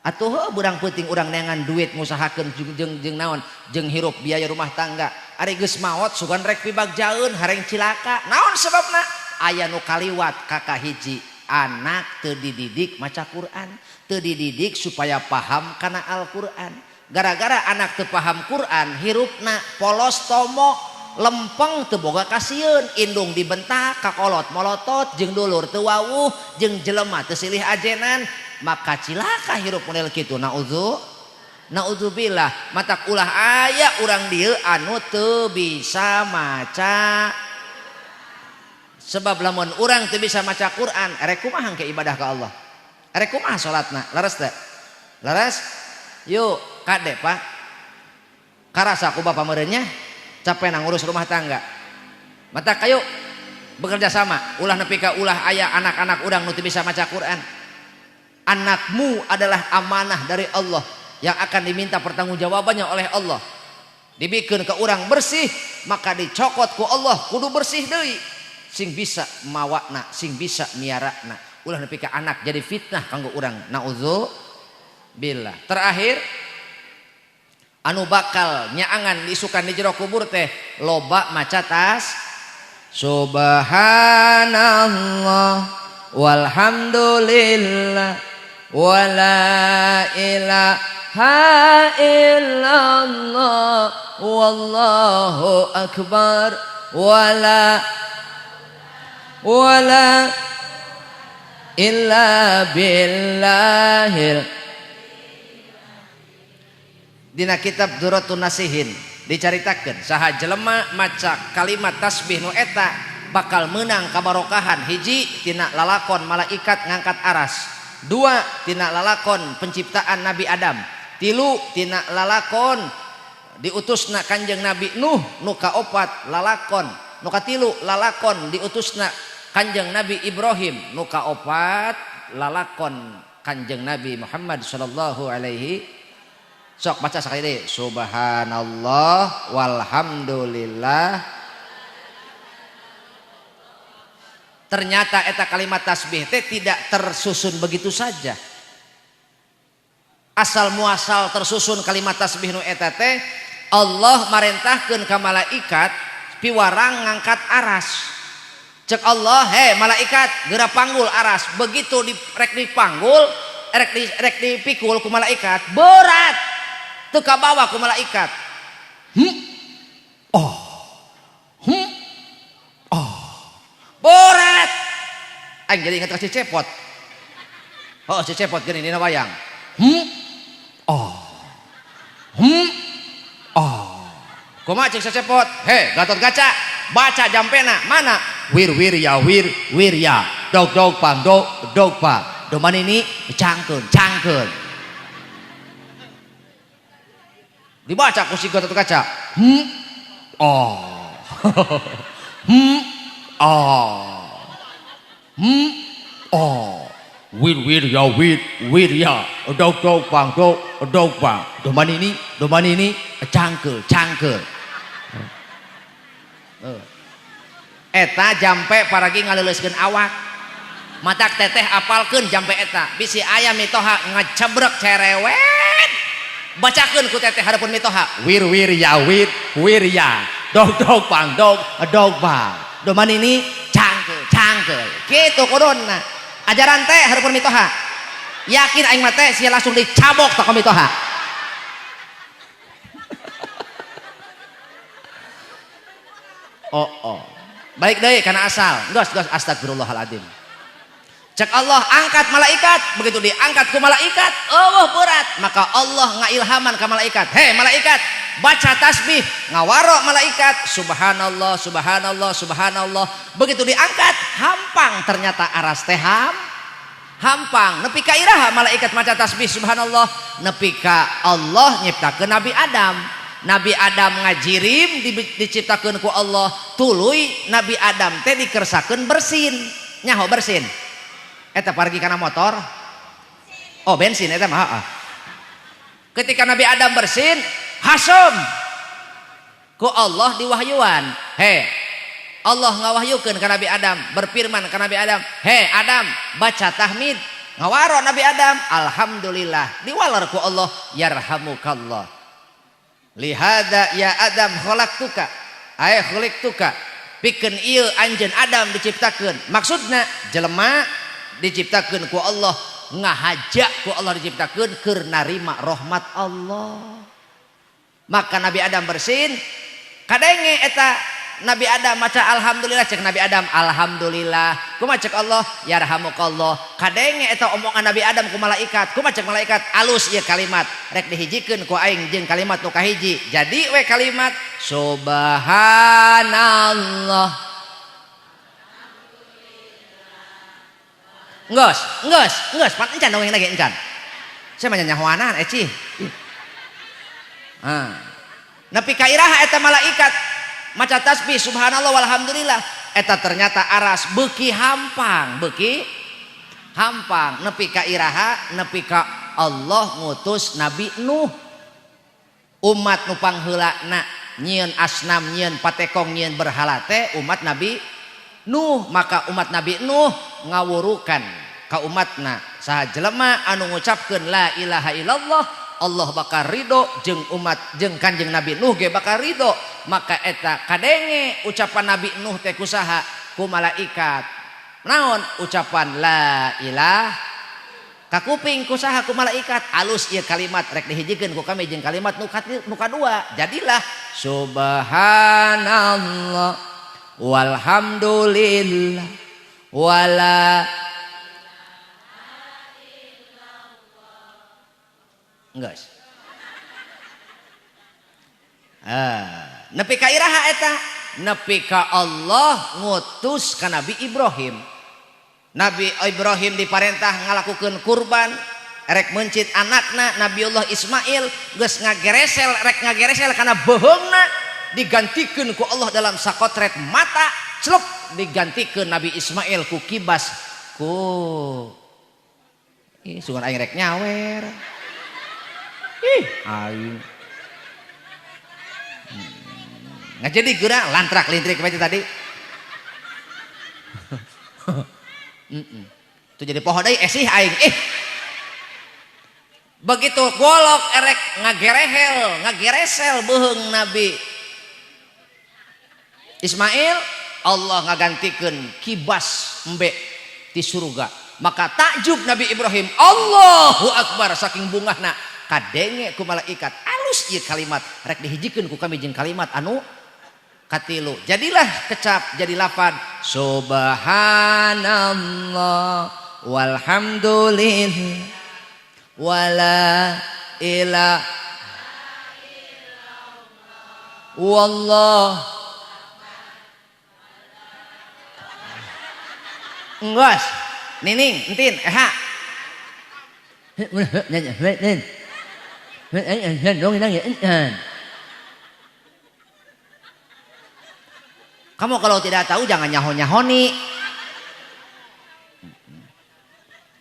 Atuh burang penting urang neangan duit ngusahakeun jeung naon jeung hirup biaya rumah tangga ari geus maot sugan rek pibagjaeun hareng cilaka naon sebabna aya nu kaliwat kakak hiji anak teu dididik maca Quran teu dididik supaya paham kana Al-Quran gara-gara anak teu paham Quran hirupna polos tomo lempeng teu boga kasieun indung dibentak kakolot molotot jeung dulur teu wawuh jeung jelema teu silih ajenan maka cilaka hirup model kitu. Naudzubillah matak ulah aya urang dieu anu teu bisa maca. Sebab lamun urang teu bisa maca Quran erek kumaha ke ibadah ka Allah, erek kumaha salatna leres teu? Leres? Yuk kade Pak karasa ku bapa meureunnya capek ngurus rumah tangga matak kayu bekerja sama ulah nepi ka ulah aya anak-anak urang nu teu bisa maca Quran. Anakmu adalah amanah dari Allah yang akan diminta pertanggungjawabannya oleh Allah. Dibikeun ke urang bersih maka dicokot ku Allah kudu bersih deui sing bisa mawakna sing bisa miarakna. Ulah nepi ka anak jadi fitnah kanggo urang. Naudzubillah. Terakhir anu bakal nyaangan diisukan di jero kubur teh loba maca tas subhanallah walhamdulillah wala ilaha illallah wallahu akbar wala illa billahil. Dina kitab Duratun Nasihin dicaritakeun saha jelema maca kalimat tasbih nu eta bakal menang kabarokahan. Hiji tina lalakon malaikat ngangkat aras, dua tina lalakon penciptaan Nabi Adam, tilu tina lalakon diutusna Kanjeng Nabi Nuh, nu kaopat lalakon, nu katilu lalakon diutusna Kanjeng Nabi Ibrahim, nu kaopat lalakon Kanjeng Nabi Muhammad sallallahu alaihi. Sok baca sekali deh. Subhanallah walhamdulillah. Ternyata eta kalimat tasbih teh tidak tersusun begitu saja. Asal muasal tersusun kalimat tasbih nu eta teh Allah marentahkeun ka malaikat piwarang ngangkat aras. Cek Allah, "Hei malaikat, geura panggul aras." Begitu rek dipanggul, rek dipikul ku malaikat, berat. Teu kabawa ku malaikat. Berat. Aing jadi ingat si cepot. Oh, si cepot geuning dina wayang. Kumaha cek si cepot? He, Gatot Kaca, baca jampena. Mana? Wir ya, wir ya. Dog pang, dog pang. Doman ini cangkeun. Dibaca ku si Gatot Kaca. Wir ya. Dog pang. Doman ini cangkeun. Eta jampe paragi ngaleuleuskeun awak. Matak teteh apalkeun jampe eta. Bisi aya mitoha ngacebrek cerewet. Bacakeun ku teteh hareupeun mitoha. Wir ya. Dog pang. Doman ini cangkeul. Kitu kuduna. Ajaran teh hareupeun mitoha. Yakin aing mah teh sia langsung dicabok teh ka mitoha. Baik deui kana asal. Geus astagfirullahaladzim. Cek Allah angkat malaikat, begitu diangkat ku malaikat, berat. Maka Allah ngailhaman ka malaikat. Hei malaikat, baca tasbih. Ngawaro malaikat, subhanallah. Begitu diangkat, hampang ternyata aras teh hampang. Nepi ka iraha malaikat maca tasbih subhanallah, nepi ka Allah nyiptakeun Nabi Adam. Nabi Adam ngajirim diciptakeun ku Allah, tuluy Nabi Adam teh dikersakeun bersin. Nyaho bersin? Eta pergi kana motor. Oh bensin eta mah. Ketika Nabi Adam bersin, hasem ku Allah diwahyuan. He, Allah ngawahyukeun ka Nabi Adam, berfirman ka Nabi Adam, "He Adam, baca tahmid." Ngawaro Nabi Adam, alhamdulillah. Diwalar ku Allah, yarhamukallah. Lihada ya Adam khalaqtuka pikeun ieu anjeun Adam diciptakeun. Maksudna jelema diciptakeun ku Allah, ngahaja ku Allah diciptakeun keur narima rahmat Allah. Maka Nabi Adam bersin, kadenge eta Nabi Adam maca alhamdulillah, cek Nabi Adam alhamdulillah. Kumaha cek Allah yarhamukallah. Kadenge eta omongan Nabi Adam ku malaikat. Kumaha cek malaikat alus ieu kalimat rek dihijikeun ku aing jeung kalimat nu kahiji. Jadi we kalimat subhanallah. Geus, pan encan dongeng lagi encan. Saya mah nyahoanan eci. Nepi ka iraha eta malaikat maca tasbih subhanallah walhamdulillah, eta ternyata aras beuki hampang nepi ka iraha, nepi ka Allah ngutus Nabi Nuh. Umat nu pangheulana nyieun asnam, nyieun patekong, nyieun berhala teh umat Nabi Nuh. Maka umat Nabi Nuh ngawurukan ka umatna, saha jelema anu ngucapkeun la ilaha illallah Allah bakal ridho, jeung umat jeung Kanjeng Nabi Nuh ge bakal ridho. Maka eta kadenge ucapan Nabi Nuh teh kusaha? Ku malaikat. Naon ucapan la ilaha ka kuping ku saha ku malaikat alus ieu kalimat rek dihijikeun ku kami jeung kalimat nu kadua jadilah subhanallah walhamdulillah wala geus nepi ka iraha eta nepi ka Allah ngutus ka Nabi Ibrahim. Nabi Ibrahim diparentah ngalakukeun kurban rek mencit anakna Nabiullah Ismail geus ngageresel rek ngageresel kana beheungna digantikeun ku Allah dalam sakotret mata celep digantikeun Nabi Ismail ku kibas ku sugan aing rek nyawer aing nggak jadi geura lantrak lintrik baca tadi itu jadi pohon deui esih aing begitu golok erek ngageresel beheung Nabi Ismail Allah ngagantikeun kibas embe di surga maka takjub Nabi Ibrahim Allahu Akbar saking bungahna kadenge ku malaikat alus ieu kalimat rek dihijikeun ku kami jeung kalimat anu katilu jadilah kecap jadi lapan subhanallah walhamdulillah wala ilaha wallah enggeus nining entin eha kamu kalau tidak tahu jangan nyaho-nyahoni.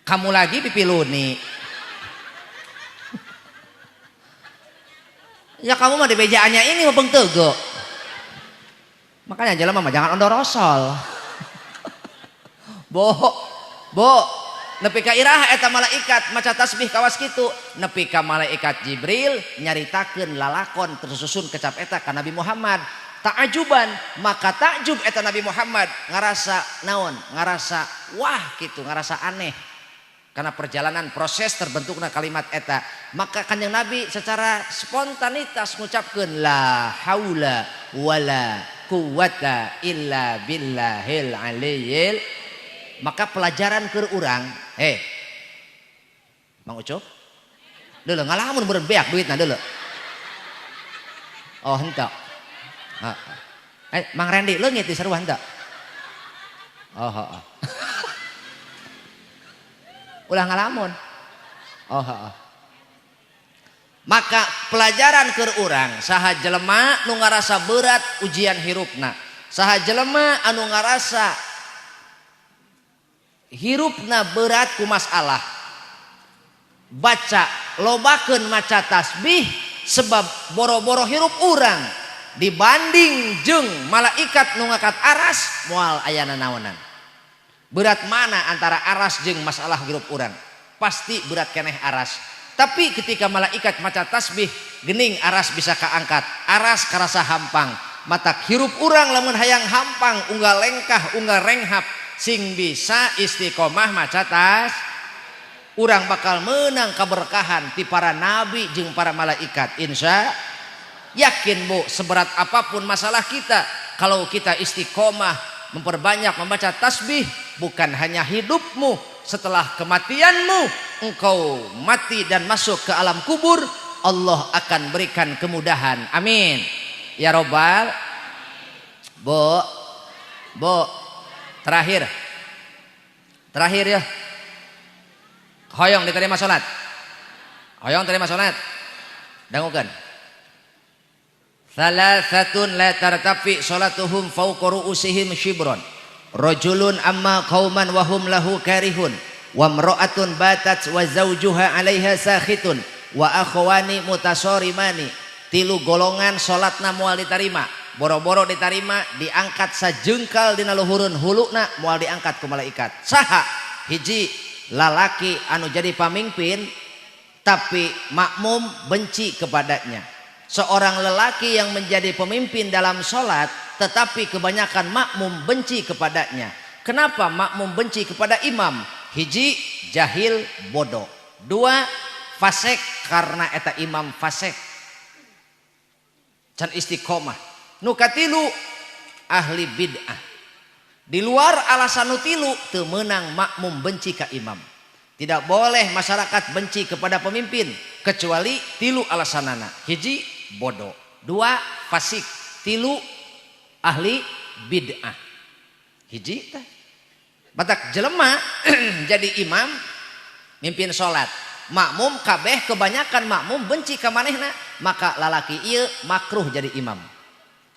Kamu lagi pipi luni. Ya kamu mah di bejaannya ini mau bengtego. Makanya jalan mah jangan ondorosol. Bo, nepi ka iraha eta malaikat maca tasbih kawas kitu, nepi ka malaikat Jibril nyaritakeun lalakon tersusun kecap eta ka Nabi Muhammad. Ta'ajuban maka takjub eta Nabi Muhammad ngarasa naon ngarasa wah gitu ngarasa aneh karena perjalanan proses terbentukna kalimat eta maka kanjeng Nabi secara spontanitas mengucapkeun la haula wala quwata illa billahil aliyil maka pelajaran keur urang Mang Ucup deuleu ngalamun beureun beak duitna deuleu oh henteu Mang Randy leungit di seruan teu? Ulah ngalamun. Maka pelajaran keur urang saha jelema nu ngarasa berat ujian hirupna. Saha jelema anu ngarasa hirupna berat ku masalah. Baca lobakeun maca tasbih sebab boro-boro hirup urang dibanding jeung malaikat nu ngakat aras moal ayana naonan berat mana antara aras jeung masalah hirup urang pasti berat keneh aras tapi ketika malaikat maca tasbih geuning aras bisa kaangkat aras karasa hampang matak hirup urang lamun hayang hampang unggal lengkah unggal renghap sing bisa istiqomah maca tas urang bakal menang keberkahan ti para nabi jeung para malaikat insya yakin bu seberat apapun masalah kita kalau kita istiqomah memperbanyak membaca tasbih bukan hanya hidupmu setelah kematianmu engkau mati dan masuk ke alam kubur Allah akan berikan kemudahan amin ya robbal bu terakhir ya hoyong diterima salat dangukeun Salasatun la tartafi salatuhum fawqa ru'usihim shibron rajulun amma qauman wa hum lahu karihun wa imra'atun batat wa zawjuha 'alaiha sakhitun wa akhwani mutasarimani tilu golongan salatna moal ditarima boro-boro ditarima diangkat sajengkal dina luhureun huluna moal diangkat ku malaikat saha hiji lalaki anu jadi pamimpin tapi makmum benci kepadanya seorang lelaki yang menjadi pemimpin dalam sholat tetapi kebanyakan makmum benci kepadanya. Kenapa makmum benci kepada imam? hiji jahil bodoh, dua fasik karena eta imam fasik can istiqomah, nu katilu ahli bid'ah. Di luar alasan nu tilu teu meunang makmum benci ka imam. Tidak boleh masyarakat benci kepada pemimpin kecuali tilu alasanana. Hiji bodoh, dua fasik, tilu ahli bid'ah. Hiji teh batak jelema jadi imam mimpin salat, makmum kabeh kebanyakan makmum benci ka manehna, maka lalaki ieu makruh jadi imam.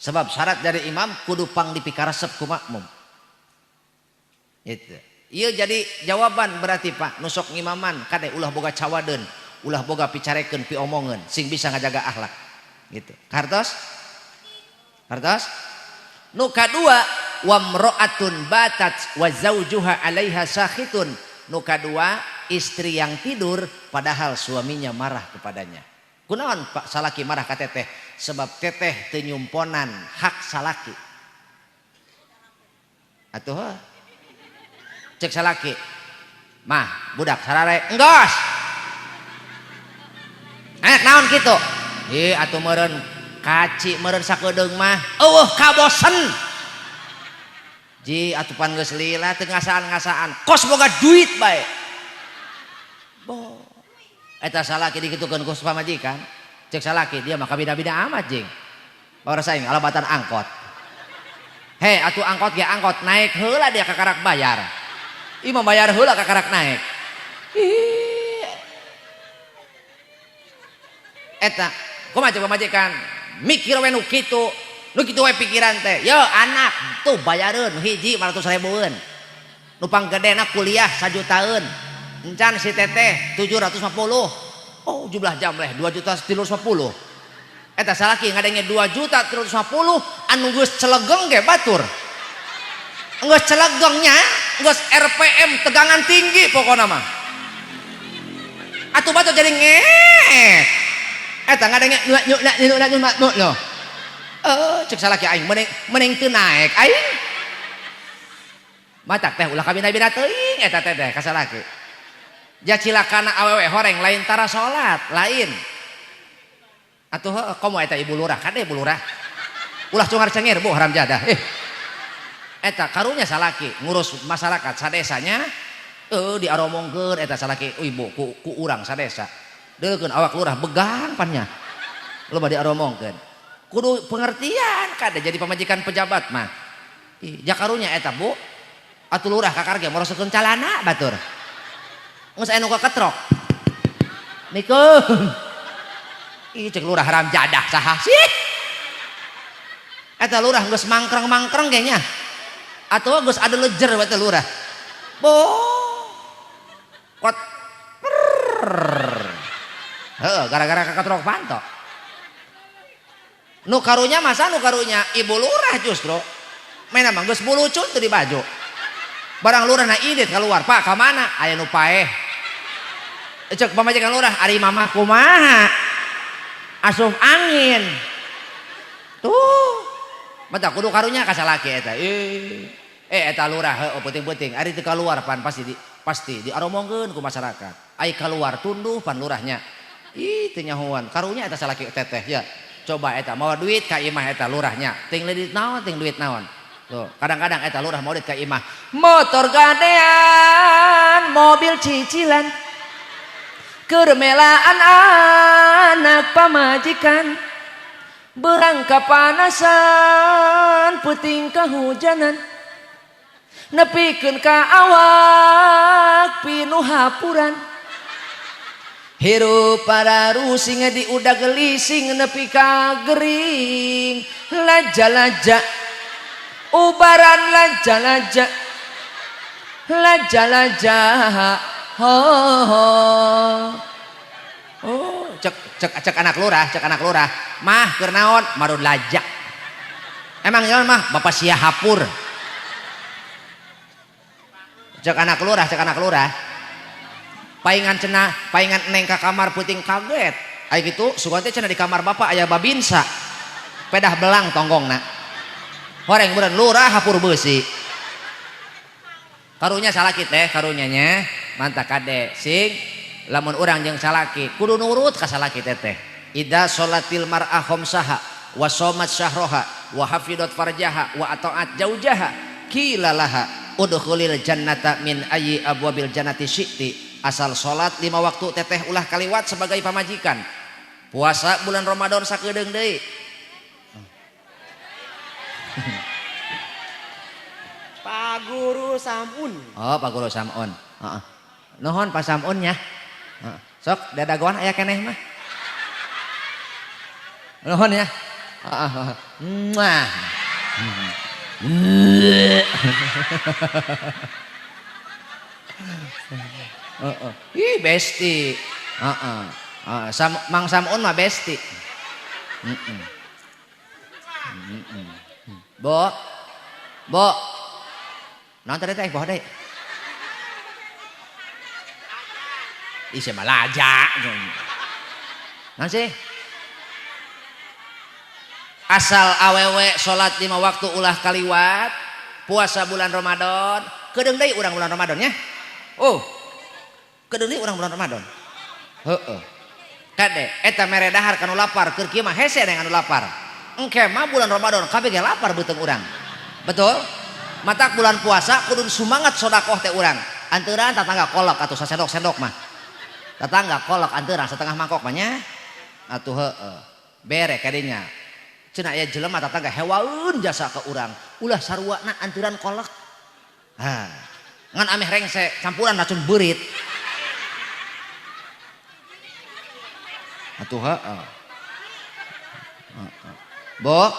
Sebab syarat dari imam kudu pang dipikaresep ku makmum. Itu. Ieu jadi jawaban berarti Pak nusok ngimaman kade ulah boga cawadeun, ulah boga picarekeun piomongeun sing bisa ngajaga akhlak. Gitu. Kartos? Kartos? Nu kadua wamro'atun batat wa zaujuha 'alaiha sakhitun. Nu kadua istri yang tidur padahal suaminya marah kepadanya. Kunaon Pak salaki marah ka teteh? Sebab teteh teu nyumponan hak salaki. Atuh cek salaki mah budak sarare enggos naon kitu ieu atuh meureun kaci meureun sakedeung mah eueuh kabosen ji atuh pan geus lila teu ngasaan-ngasaan kos boga duit bae bo eta salaki dikitukeun ku pamajikan cek salaki dia mah kabida-bida amat jeung bawa saing alabatan angkot he atuh angkot ge angkot naik heula dia ka karak bayar imam bayar heula ka karak naik. Eta kumaha coba majikan mikir we nu kitu we pikiran teh. Yo anak tuh bayareun hiji 500.000-eun. Nu panggedena kuliah 1 jutaan. Encan si teteh 750. Oh jumlah jam leh 2.350. Eta salaki ngadenge 2.350 anu geus celegeng ge batur. Geus celegengnya geus RPM tegangan tinggi pokokna mah. Atuh batur jadi ngek. Eta ngadenge nu. Cek salaki aing mending teu naek aing. Matak teh ulah kabina-bina teuing eta teh ka salaki. Ja cilakana awewe horeng lain tara salat, lain. Atuh komo eta ibu lurah, kade ibu lurah. Ulah cungar cengir bu haram jadah. Eta karunya salaki ngurus masyarakat sadesanya diaromongkeun eta salaki ibu ku urang sadesa deukeun awak lurah begang pannya loba diaromongkeun kudu pengertian kada jadi pamajikan pejabat mah jakarunya eta bu atuh lurah kakar ge morosokeun calana batur geus aya nu ketrok mikeun ih cek lurah haram jadah saha sih eta lurah geus mangkreng-mangkreng ge nya atau geus ada lejer we teh lurah. Bo. Kot. Heeh, gara-gara kakatrok pantok. Nu karunya masa nu karunya ibu lurah justru. Main mah geus bulucun teu di baju. Barang lurah na idit keluar, Pak ka mana? Aya nu paeh. Cek pamajikan lurah, ari mamah kumaha? Asup angin. Tuh. Mata kudu karunya ka salaki eta. Eta lurah heuh penting-penting ari teu kaluar pan pasti diaromongkeun ku masyarakat. Ai kaluar tunduh pan lurahnya. Ih teu nyahoan. Karunya eta salaki teteh ya. Coba eta mawa duit ka imah eta lurahnya. Ting duit naon, ting duit naon. Tuh, kadang-kadang eta lurah mau duit ka imah. Motor gadean, mobil cicilan. Keur melaan anak pamajikan. Berangka panasan, puting kehujanan. Nepikeun ka awak pinuh hapuran. Hirup pararu singa diudag gelising nepi ka gering. Laja-laja ubaran laja-laja. Laja-laja oh cek anak lurah mah keur naon marun laja emang naon mah bapak sia hapur cek anak lurah paingan eneng ka kamar puting kaget aya kitu sugan teh cenah di kamar bapak aya babinsa pedah belang tonggongna horeng beureun lurah hapur beusi karunya salaki teh karunyanya mantap kade sing lamun urang jeung salaki kudu nurut ka salaki teh ida sholatil mar'ah khamsaha wa shamat syahroha wa hafidat farjaha wa ata'at jaujaha kilalaha udkhulil jannata min ayyi abwabil jannati syi'ti. Asal salat 5 waktu teteh ulah kaliwat sebagai pamajikan. Puasa bulan Ramadan sakedeung deui. Pak Guru Samun. Oh, Pak Guru Samun. Heeh. Nuhun Pak Samun nya. Heeh. Sok dadagoan aya keneh mah. Nuhun ya. Heeh. Muah. Heeh. Ih, besti. Heeh. Mang Samun mah besti. Bo. Naon tadi teh boh deui. Ih mah laja. Naon sih? Asal awewe salat 5 waktu ulah kaliwat, puasa bulan Ramadan, kedeung deui urang bulan Ramadan nya. Oh. Kedeung deui urang bulan Ramadan. Heeh. Kade eta mere dahar kanu lapar keur kieu mah hese anu lapar. Engke mah bulan Ramadan kabeh ge lapar beuteung urang. Betul? Matak bulan puasa kudu sumangat sedekah teh urang. Anteuran tatangga kolok atuh sasendok-sendok mah. Tatangga kolok anteuran setengah mangkok mah nya. Atuh heueuh. Bere kadinya. Cenah aya jelema tatangga hewaeun jasa ke urang. Ulah saruana anteuran kolok. Ha. Ngan ameh rengse campuran racun beurit. Atuh heueuh. Bo,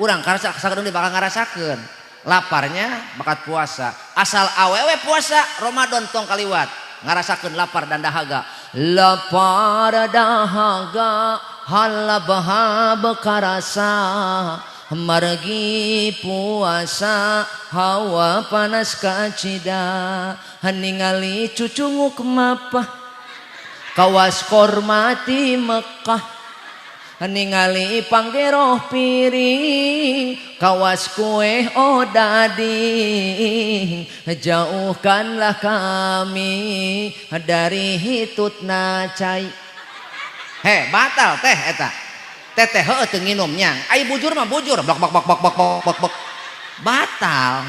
urang karasa sakedeung bakal ngarasakeun laparnya bakat puasa. Asal awewe puasa Ramadan tong kaliwat ngarasakeun lapar dan dahaga. Lapar dahaga halabah bekarasa margi puasa hawa panas kacida ningali cucunguk mapah kawas kormati Mekah ningali panggeroh piring kawas kue odading jauhkanlah kami dari hitutna cai. He batal teh eta teteh heueuh teu nginumnya ai bujur mah bujur blok batal.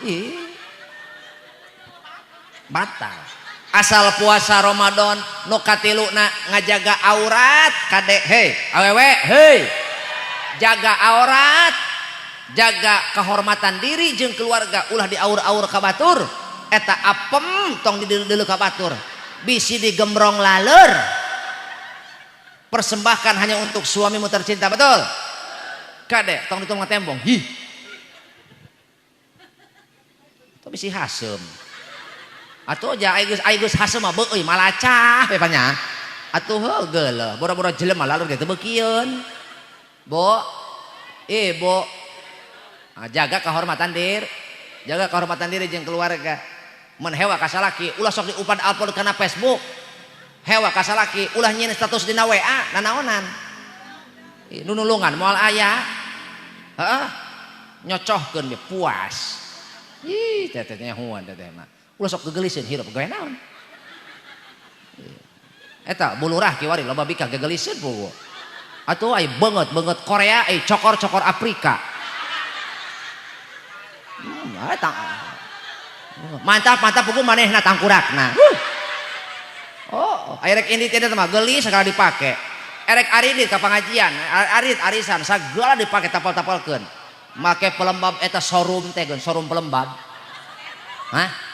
Ih batal. Asal puasa Ramadan nu katiluna ngajaga aurat kade hei awewe hei jaga aurat jaga kehormatan diri jeung keluarga ulah diaur-aur ka batur eta apem tong dideuleu ka batur bisi digembrong laleur persembahkan hanya untuk suamimu tercinta. Betul kade tong ditung ngatembong hi tapi si hasem atuh aja aigus hasem mah beuy malacah we panya atuh heugeuh bora-bora jelema lalu teh beukieun bo jaga kehormatan diri jeung keluarga mun hewa ka salaki ulah sok diupad-upload kana Facebook hewa ka salaki ulah nyieun status dina WA nanaonan nu nulungan moal aya heeh nyocohkeun be puas ih teteh nyahuan teteh mah ulah sok gegeliseun hirup gawe naon eta bulurah kiwari loba bika gegeliseun puguh atuh ai beungeut Korea ai cokor-cokor Afrika eta mantap puguh manehna tangkurakna oh erek ini teh mah geulis sagala dipake erek aridit ka pangajian arisan sagala dipake tapal-tapalkeun make pelembab eta showroom teh geun showroom pelembab hah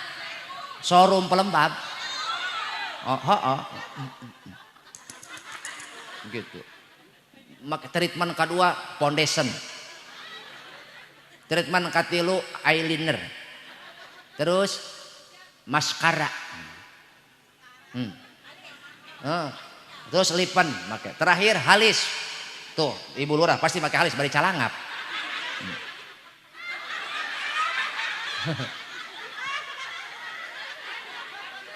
showroom pelembab gitu make treatment kedua foundation treatment katilu eyeliner terus maskara terus lipen make terakhir halis tuh ibu lurah pasti make halis bari calangap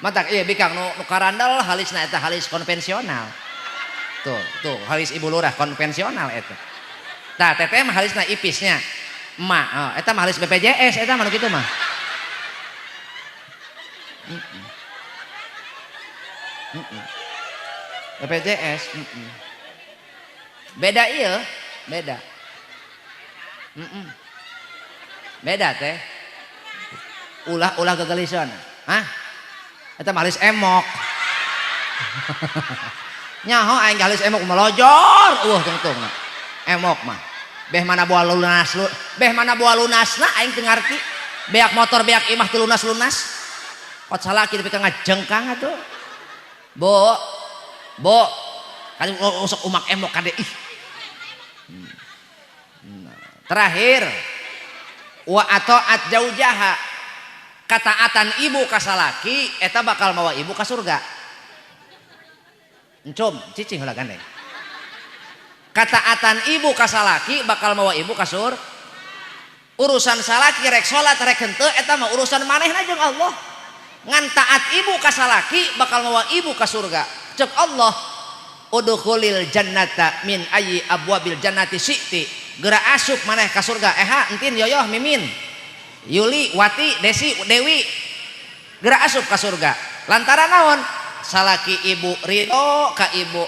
matak iya bikang nu karandel halisna eta halis konvensional tuh halis ibu lurah konvensional eta tah teteh mah halisna ipisnya emak eta mah halis BPJS eta mah kitu mah BPJS. Beda iya, beda. Beda teh. Ulah gegelisan. Hah? Eta malis emok. Nyaho aing galis emok melojor. Tungtungna. Emok mah. Beh mana buah lunasna aing teu ngarti. Beak motor beak imah teu lunas-lunas. Kot salaki tapi ngajengkang atuh. Bo. Kan usuk umak emok kade ih. Terakhir wa ataat jaujaha, kataatan ibu ka salaki eta bakal mawa ibu ka surga. Encum cicing heula gandeng. Kataatan ibu ka salaki bakal mawa ibu ka surga. Urusan salaki rek salat rek henteu eta mah urusan manehna jeung Allah. Ngan taat ibu ka salaki bakal mawa ibu ka surga. Cek Allah, udkhulil jannata min ayyi abwabil jannati syi'ti. Gera asup maneh ka surga. Entin yoyoh mimin Yuli Wati Desi Dewi gera asup ka surga lantaran naon salaki ibu ridho ka ibu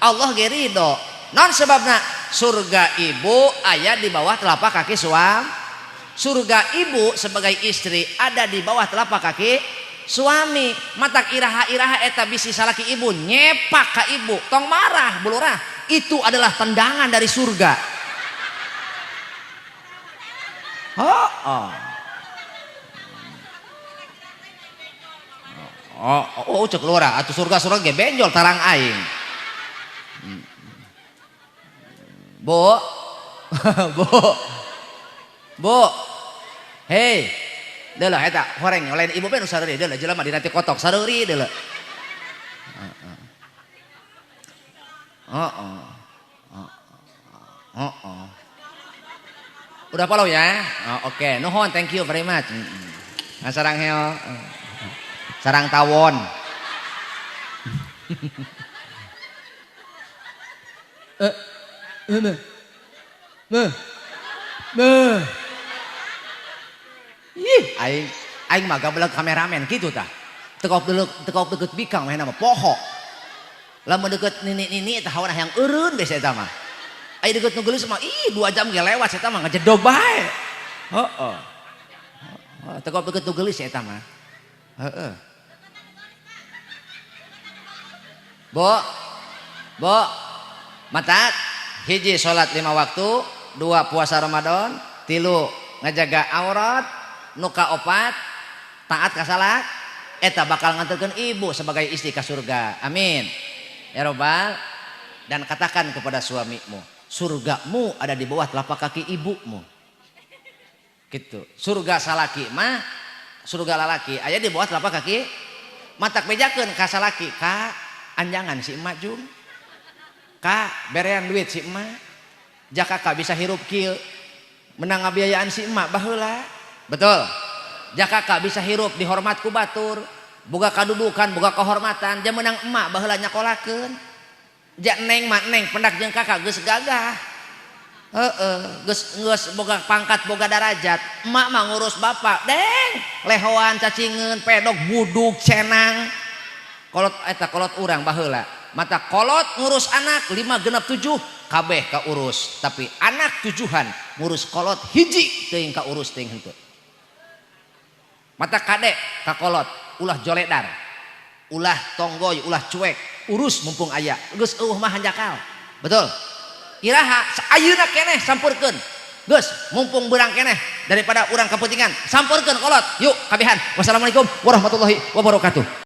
Allah ge ridho non sebabna surga ibu aya di bawah telapak kaki suami. Surga ibu sebagai istri ada di bawah telapak kaki suami. Matak iraha-iraha eta bisi salaki ibu nyepak ka ibu tong marah bulurah itu adalah tendangan dari surga. Cek lurah atuh surga ge benjol tarang aing. Bo. Hei. Deuleuh eta horeng lain ibu pe nu sareuri deuleuh jelema dina ti kotok sareuri deuleuh. Udah follow ya? Oke. Nuhun, thank you very much. Sarang heo. Sarang tawon. Aing mah gabelag kameramen gitu tah. Tekok deket bikang mah nama poho. Lamun deket nini tah hawana hayang eureun geus eta mah. Ai deket nu geulis mah 2 jam ge lewat eta mah ngajedog bae. Heeh. Tekok deket nu geulis eta mah. Heeh. Bo. Matak hiji salat 5 waktu, 2 puasa Ramadan, 3 ngajaga aurat, nu kaopat taat ka salak eta bakal nganterkeun ibu sebagai istri ka surga. Amin. Ya Rabbal. Dan katakan kepada suamimu, surgamu ada di bawah telapak kaki ibumu. Gitu. Surga salaki mah, surga lalaki aya di bawah telapak kaki. Matak bejakeun ka salaki, ka anjangan si emak jung. Ka berean duit si emak. Jaka ka bisa hirup kieu. Menang ngabiayaan si emak baheula. Betul. Jaka ka bisa hirup dihormat ku batur. Boga kadudukan, boga kehormatan. Jam menang emak baheula nyakolakeun. Jak neng mak neng pendak jeung kakak geus gagah. Geus boga pangkat boga darajat. Emak mah ngurus bapak. Deng, lehoan cacingeun pedog buduk cenang. Kolot eta kolot urang baheula. Mata kolot ngurus anak 5 genep 7 kabeh ka urus. Tapi anak tujuhan ngurus kolot hiji teuing ka urus teuing henteu. Mata kadek ka kolot ulah joledar. Ulah tonggoy, ulah cuek. Urus mumpung aya geus mah hanjakal. Betul. Iraha ayeuna keneh sampurkeun. Geus mumpung beurang keneh daripada urang kapentingan sampurkeun kolot. Yuk kabehan. Wassalamualaikum warahmatullahi wabarakatuh.